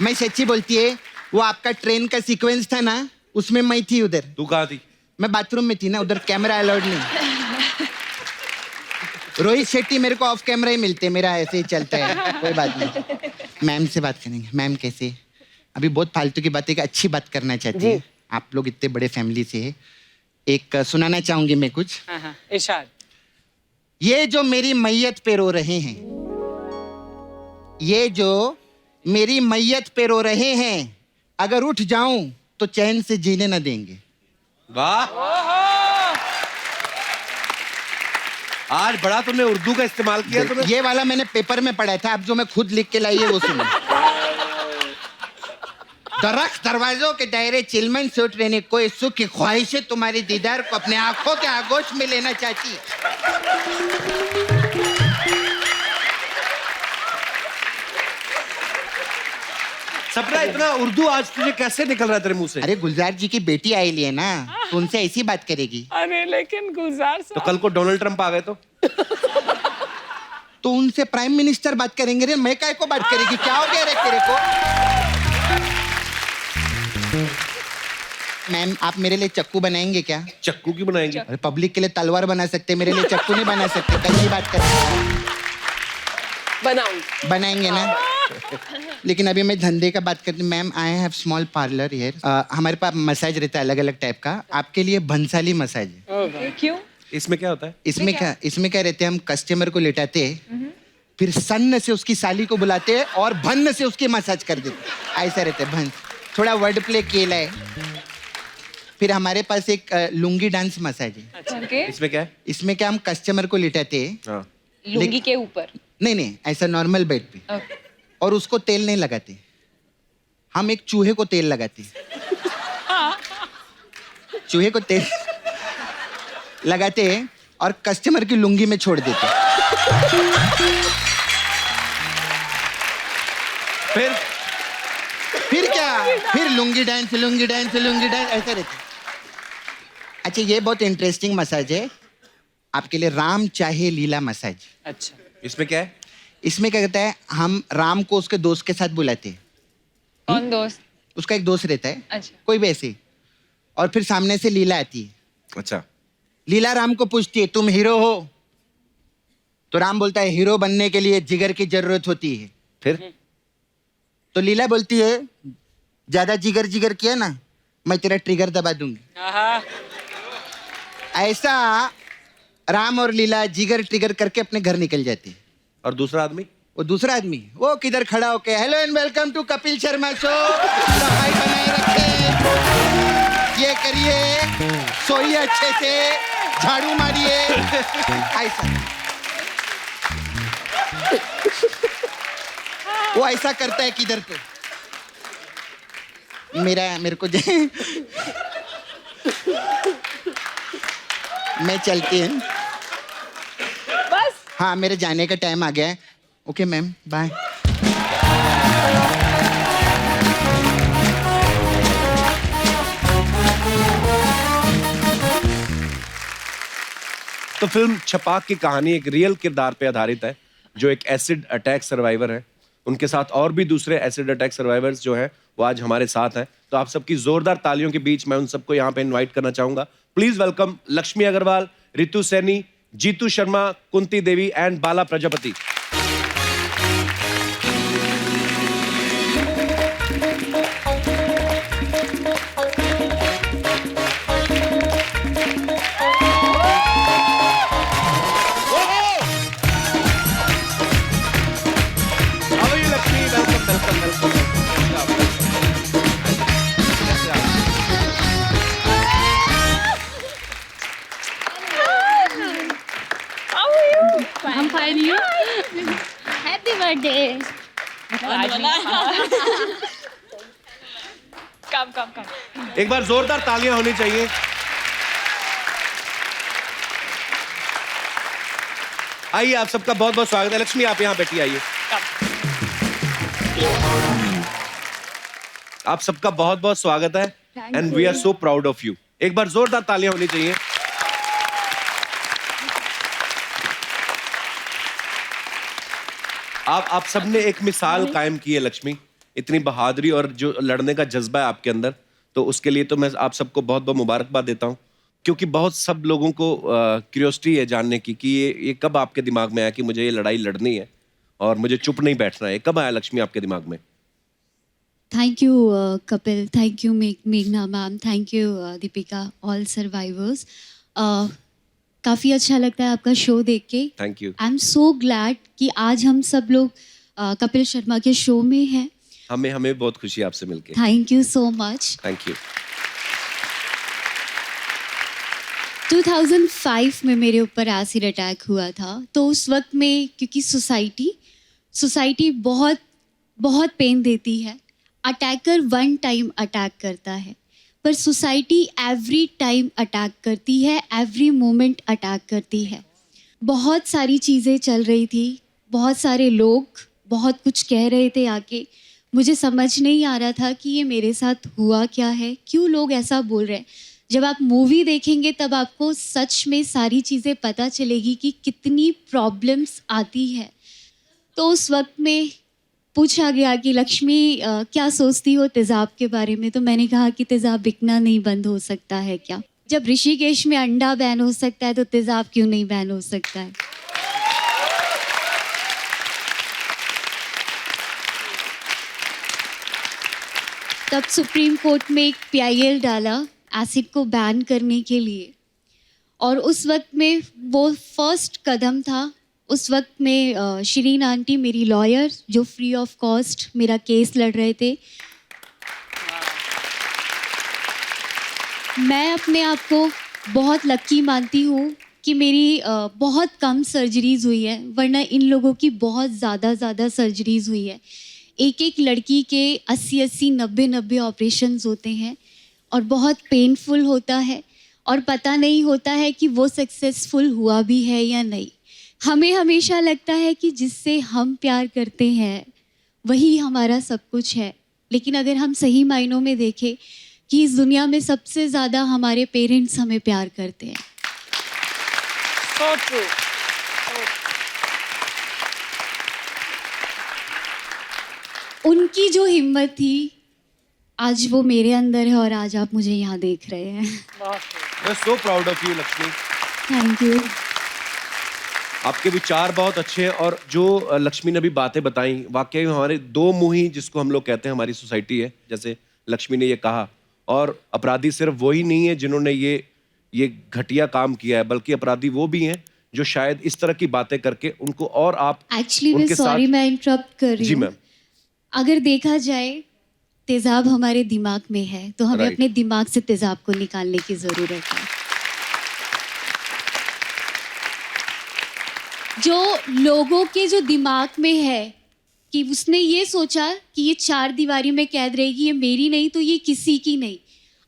मैं सच्ची बोलती है, वो आपका ट्रेन का सीक्वेंस था ना, उसमें मैं थी उधर। तू कहाँ थी? मैं बाथरूम में थी ना, उधर कैमरा अलाउड नहीं। रोहित शेट्टी मेरे को ऑफ कैमरा ही मिलते, मेरा ऐसे ही चलता है, कोई बात नहीं। मैम से बात करेंगे। मैम कैसे? अभी बहुत फालतू की बात है, अच्छी बात करना चाहती है। आप लोग इतने बड़े फैमिली से है, एक सुनाना चाहूंगी मैं कुछ। इरशाद। ये जो मेरी मैयत पे रो रहे हैं, ये जो मेरी मैयत पे रो रहे हैं, अगर उठ जाऊं तो चैन से जीने न देंगे। वाह, आज बड़ा तुमने उर्दू का इस्तेमाल किया। तुमने ये वाला मैंने पेपर में पढ़ा था, अब जो मैं खुद लिख के लाई है वो सुनो। दरख्त दरवाजों के दायरे चिलमन से उठ रहने, कोई सुख की ख्वाहिशें तुम्हारी दीदार को अपने आंखों के आगोश में लेना चाहती। सपना, इतना उर्दू आज तुझे कैसे निकल रहा है तेरे मुंह से? अरे गुलजार जी की बेटी आई है ना, तो उनसे ऐसी बात करेगी। अरे लेकिन गुलजार तो कल को डोनाल्ड ट्रंप आ गए तो उनसे प्राइम मिनिस्टर बात करेंगे रे, मैं काय को बात करेगी? क्या हो गया रे तेरे को? मैम, आप मेरे लिए चक्कू बनाएंगे क्या? चक्कू की बनाएंगे? अरे पब्लिक के लिए तलवार बना सकते, मेरे लिए चक्कू नहीं बना सकते। कल की बात करते बनाएंगे ना। लेकिन अभी मैं धंधे का बात करती हूँ। Ma'am, I have small parlour here. हमारे पास मसाज रहता है अलग अलग टाइप का, आपके लिए भंसाली मसाज है। क्यों? इसमें क्या होता है? इसमें क्या रहते हैं, हम कस्टमर को लेटाते हैं, फिर सन्न से उसकी साली को बुलाते हैं और भन्न से उसकी मसाज कर देते हैं। ऐसा रहता है भन्न। थोड़ा वर्ड प्ले किया है। फिर हमारे पास एक लुंगी डांस मसाज है। Okay. इसमें क्या है? इसमें क्या, हम कस्टमर को लेटाते हैं। हाँ। लुंगी के ऊपर? नहीं, ऐसा नॉर्मल बेड पे। Okay. और उसको तेल नहीं लगाते, हम एक चूहे को तेल लगाते। चूहे को तेल लगाते हैं और कस्टमर की लुंगी में छोड़ देते। फिर क्या, फिर लुंगी डांस ऐसा रहता है। अच्छा, ये बहुत इंटरेस्टिंग मसाज है आपके लिए, राम चाहे लीला मसाज। अच्छा, इसमें क्या है? इसमें क्या कहता है, हम राम को उसके दोस्त के साथ बुलाते हैं। कौन दोस्त? उसका एक दोस्त रहता है। अच्छा। कोई भी ऐसे, और फिर सामने से लीला आती है। अच्छा। लीला राम को पूछती है तुम हीरो हो? तो राम बोलता है हीरो बनने के लिए जिगर की जरूरत होती है। फिर तो लीला बोलती है ज्यादा जिगर जिगर किया ना मैं तेरा ट्रिगर दबा दूंगी। ऐसा राम और लीला जिगर ट्रिगर करके अपने घर निकल जाते हैं। और दूसरा आदमी? वो दूसरा आदमी वो किधर खड़ा होके hello and welcome to Kapil Sharma show, सफाई बनाए रखे, ये करिए, सोइए अच्छे से, झाड़ू मारिए, ऐसा वो ऐसा करता है किधर पे मेरे को मैं चलती हूँ बस हाँ मेरे जाने का टाइम आ गया है। Okay ma'am bye. तो फिल्म छपाक की कहानी एक रियल किरदार पे आधारित है जो एक एसिड अटैक सर्वाइवर है। उनके साथ और भी दूसरे एसिड अटैक सर्वाइवर्स जो हैं वो आज हमारे साथ हैं। तो आप सबकी जोरदार तालियों के बीच मैं उन सबको यहाँ पे इनवाइट करना चाहूंगा। Please welcome Laxmi Agarwal, Ritu Saini, Jeetu Sharma, Kunti Devi and Bala Prajapati. I'm fine. You? Happy birthday. कम एक बार जोरदार तालियां होनी चाहिए। आइए आप सबका बहुत बहुत स्वागत है। लक्ष्मी आप यहाँ बैठी आइए। आप सबका बहुत बहुत स्वागत है and we are so proud of you. एक बार जोरदार तालियां होनी चाहिए। आप सबने एक मिसाल कायम की है लक्ष्मी, इतनी बहादुरी और जो लड़ने का जज्बा है आपके अंदर, तो उसके लिए तो मैं आप सबको बहुत बहुत मुबारकबाद देता हूँ। क्योंकि बहुत सब लोगों को क्यूरियोसिटी है जानने की कि ये कब आपके दिमाग में आया कि मुझे ये लड़ाई लड़नी है और मुझे चुप नहीं बैठना है। कब आया लक्ष्मी आपके दिमाग में? Thank you Kapil, thank you मेघना ma'am, thank you Deepika, all survivors. काफ़ी अच्छा लगता है आपका शो देख के। Thank you. I am so glad कि आज हम सब लोग कपिल शर्मा के शो में हैं। हमें बहुत खुशी है आपसे मिलके। Thank you so much. Thank you. 2005 में मेरे ऊपर एसिड अटैक हुआ था। तो उस वक्त में क्योंकि सोसाइटी बहुत बहुत पेन देती है। अटैकर वन टाइम अटैक करता है पर सोसाइटी एवरी टाइम अटैक करती है, एवरी मोमेंट अटैक करती है। बहुत सारी चीज़ें चल रही थी, बहुत सारे लोग बहुत कुछ कह रहे थे आके। मुझे समझ नहीं आ रहा था कि ये मेरे साथ हुआ क्या है, क्यों लोग ऐसा बोल रहे हैं। जब आप मूवी देखेंगे तब आपको सच में सारी चीज़ें पता चलेगी कि कितनी प्रॉब्लम्स आती है। तो उस वक्त में पूछा गया कि लक्ष्मी क्या सोचती हो तेज़ाब के बारे में, तो मैंने कहा कि तेज़ाब बिकना नहीं बंद हो सकता है क्या? जब ऋषिकेश में अंडा बैन हो सकता है तो तेज़ाब क्यों नहीं बैन हो सकता है? तब सुप्रीम कोर्ट में एक PIL डाला एसिड को बैन करने के लिए, और उस वक्त में वो फर्स्ट कदम था। उस वक्त में शिरीन आंटी मेरी लॉयर जो फ्री ऑफ कॉस्ट मेरा केस लड़ रहे थे। मैं अपने आप को बहुत लकी मानती हूँ कि मेरी बहुत कम सर्जरीज हुई है, वरना इन लोगों की बहुत ज़्यादा सर्जरीज हुई है। एक लड़की के 80 90 ऑपरेशंस होते हैं और बहुत पेनफुल होता है और पता नहीं होता है कि वो सक्सेसफुल हुआ भी है या नहीं। हमें हमेशा लगता है कि जिससे हम प्यार करते हैं वही हमारा सब कुछ है, लेकिन अगर हम सही मायनों में देखें कि इस दुनिया में सबसे ज़्यादा हमारे पेरेंट्स हमें प्यार करते हैं। So true. उनकी जो हिम्मत थी आज वो मेरे अंदर है और आज आप मुझे यहाँ देख रहे हैं. मैं so proud of you, Lakshmi. Thank you. आपके विचार बहुत अच्छे हैं और जो लक्ष्मी ने अभी बातें बताई, वाकई में हमारे दो मुंही जिसको हम लोग कहते हैं हमारी सोसाइटी है, जैसे लक्ष्मी ने ये कहा. और अपराधी सिर्फ वही नहीं है जिन्होंने ये घटिया काम किया है, बल्कि अपराधी वो भी हैं जो शायद इस तरह की बातें करके उनको और आप एक्चुअली मैं सॉरी मैं इंटरप्ट कर रही जी हूँ. मैम. अगर देखा जाए तेजाब हमारे दिमाग में है तो हमें Right. अपने दिमाग से तेजाब को निकालने की जरूरत है. जो लोगों के जो दिमाग में है कि उसने ये सोचा कि ये 4 दीवारी में कैद रहेगी, ये मेरी नहीं तो ये किसी की नहीं.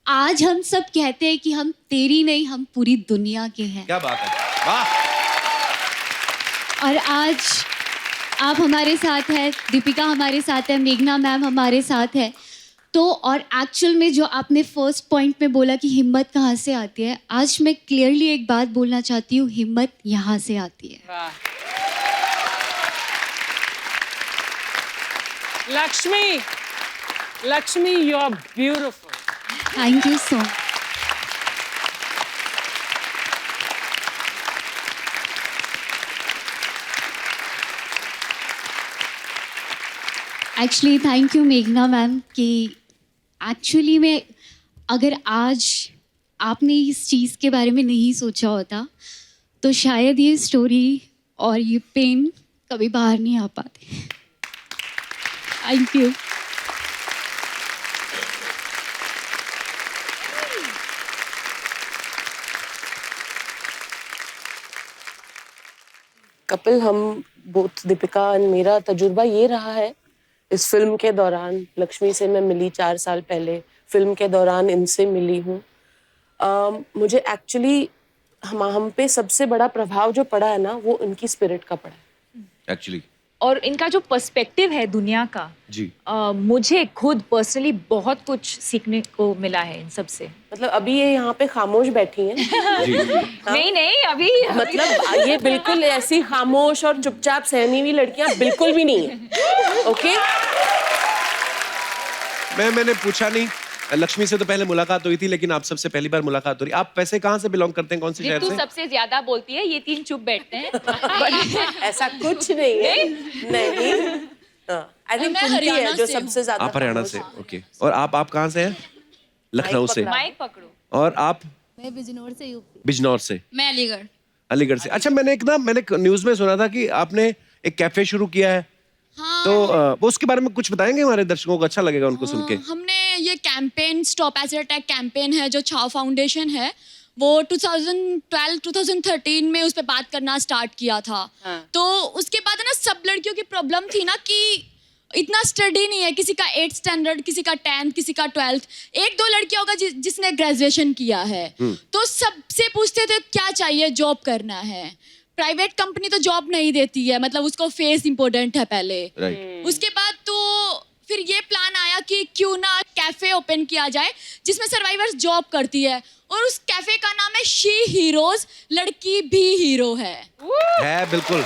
आज हम सब कहते हैं कि हम तेरी नहीं, हम पूरी दुनिया के हैं. क्या बात है, वाह. और आज आप हमारे साथ हैं, दीपिका हमारे साथ है, मेघना मैम हमारे साथ है. तो और एक्चुअल में जो आपने फर्स्ट पॉइंट में बोला कि हिम्मत कहाँ से आती है, आज मैं क्लियरली एक बात बोलना चाहती हूँ, हिम्मत यहाँ से आती है. Laxmi you are beautiful. Thank you so much. Actually thank you मेघना मैम कि एक्चुअली में अगर आज आपने इस चीज़ के बारे में नहीं सोचा होता तो शायद ये स्टोरी और ये पेन कभी बाहर नहीं आ पाते. Thank you. कपिल, हम बोथ दीपिका और मेरा तजुर्बा ये रहा है इस फिल्म के दौरान. लक्ष्मी से मैं मिली 4 साल पहले, फिल्म के दौरान इनसे मिली हूँ. मुझे एक्चुअली हम पे सबसे बड़ा प्रभाव जो पड़ा है ना वो इनकी स्पिरिट का पड़ा है एक्चुअली. और इनका जो पर्सपेक्टिव है दुनिया का जी. मुझे खुद पर्सनली बहुत कुछ सीखने को मिला है इन सब से. मतलब अभी ये यहाँ पे खामोश बैठी हैं. जी. नहीं अभी मतलब ये बिल्कुल ऐसी खामोश और चुपचाप सहमी हुई लड़कियां बिल्कुल भी नहीं है. ओके. मैंने पूछा नहीं, लक्ष्मी से तो पहले मुलाकात हुई थी, लेकिन आप सबसे पहली बार मुलाकात हो रही. आप वैसे कहाँ से बिलोंग करते हैं, कौन से शहर रितु से? सबसे ज्यादा बोलती है, ये 3 चुप बैठते हैं. ऐसा कुछ नहीं है. नहीं. आई थिंक कुंती है जो सबसे ज्यादा. आप हरियाणा से, ओके. और आप कहाँ से हैं? लखनऊ से. माइक पकड़ो. और आप? मैं बिजनौर से यूपी. बिजनौर से. मैं अलीगढ़. अलीगढ़ से. अच्छा, मैंने न्यूज में सुना था कि आपने एक कैफे शुरू किया है. हाँ. तो वो उसके बारे में कुछ बताएंगे हमारे दर्शकों को, अच्छा लगेगा उनको सुन के. हमने ये campaign stop acid attack campaign है जो छाव फाउंडेशन है वो 2012-2013 में उस पर बात करना स्टार्ट किया था. तो उसके बाद है ना सब लड़कियों की प्रॉब्लम थी ना कि इतना स्टडी नहीं है, किसी का 8th स्टैंडर्ड, किसी का 10th, किसी का 12th. 1-2 लड़कियां होगा जिसने ग्रेजुएशन किया है. तो सबसे पूछते थे क्या चाहिए, जॉब करना है. प्राइवेट कंपनी तो जॉब नहीं देती है, मतलब उसको फेस इंपॉर्टेंट है पहले. उसके बाद तो फिर ये प्लान आया कि क्यों ना कैफे ओपन किया जाए जिसमें सर्वाइवर्स जॉब करती है, और उस कैफे का नाम है शी हीरोज, लड़की भी हीरो है. बिल्कुल.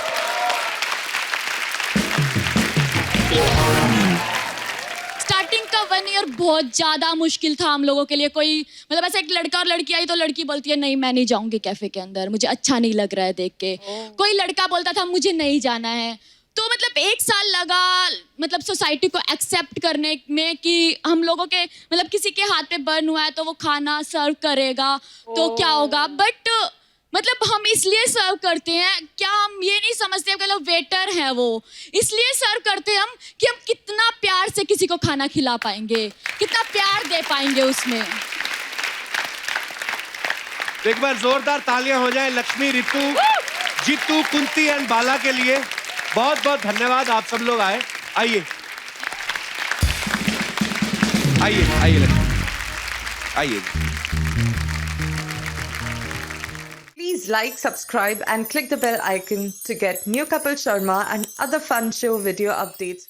स्टार्टिंग का 1 ईयर बहुत ज्यादा मुश्किल था हम लोगों के लिए. कोई मतलब ऐसा एक लड़का और लड़की आई तो लड़की बोलती है नहीं मैं नहीं जाऊंगी कैफे के अंदर, मुझे अच्छा नहीं लग रहा है देख के. कोई लड़का बोलता था मुझे नहीं जाना है. तो मतलब 1 साल लगा मतलब सोसाइटी को एक्सेप्ट करने में कि हम लोगों के मतलब किसी के हाथ पे बर्न हुआ है तो वो खाना सर्व करेगा तो क्या होगा. बट मतलब हम इसलिए सर्व करते हैं, क्या हम ये नहीं समझते कि लोग वेटर हैं, वो इसलिए सर्व करते हैं हम कि हम कितना प्यार से किसी को खाना खिला पाएंगे, कितना प्यार दे पाएंगे उसमें. एक बार जोरदार तालियां हो जाए लक्ष्मी, रितु, जीतू, कुंती एंड बाला के लिए. बहुत बहुत धन्यवाद, आप सब लोग आए. आइए लक्ष्मी, आइए. Please like, subscribe and click the bell icon to get new Kapil Sharma and other fun show video updates.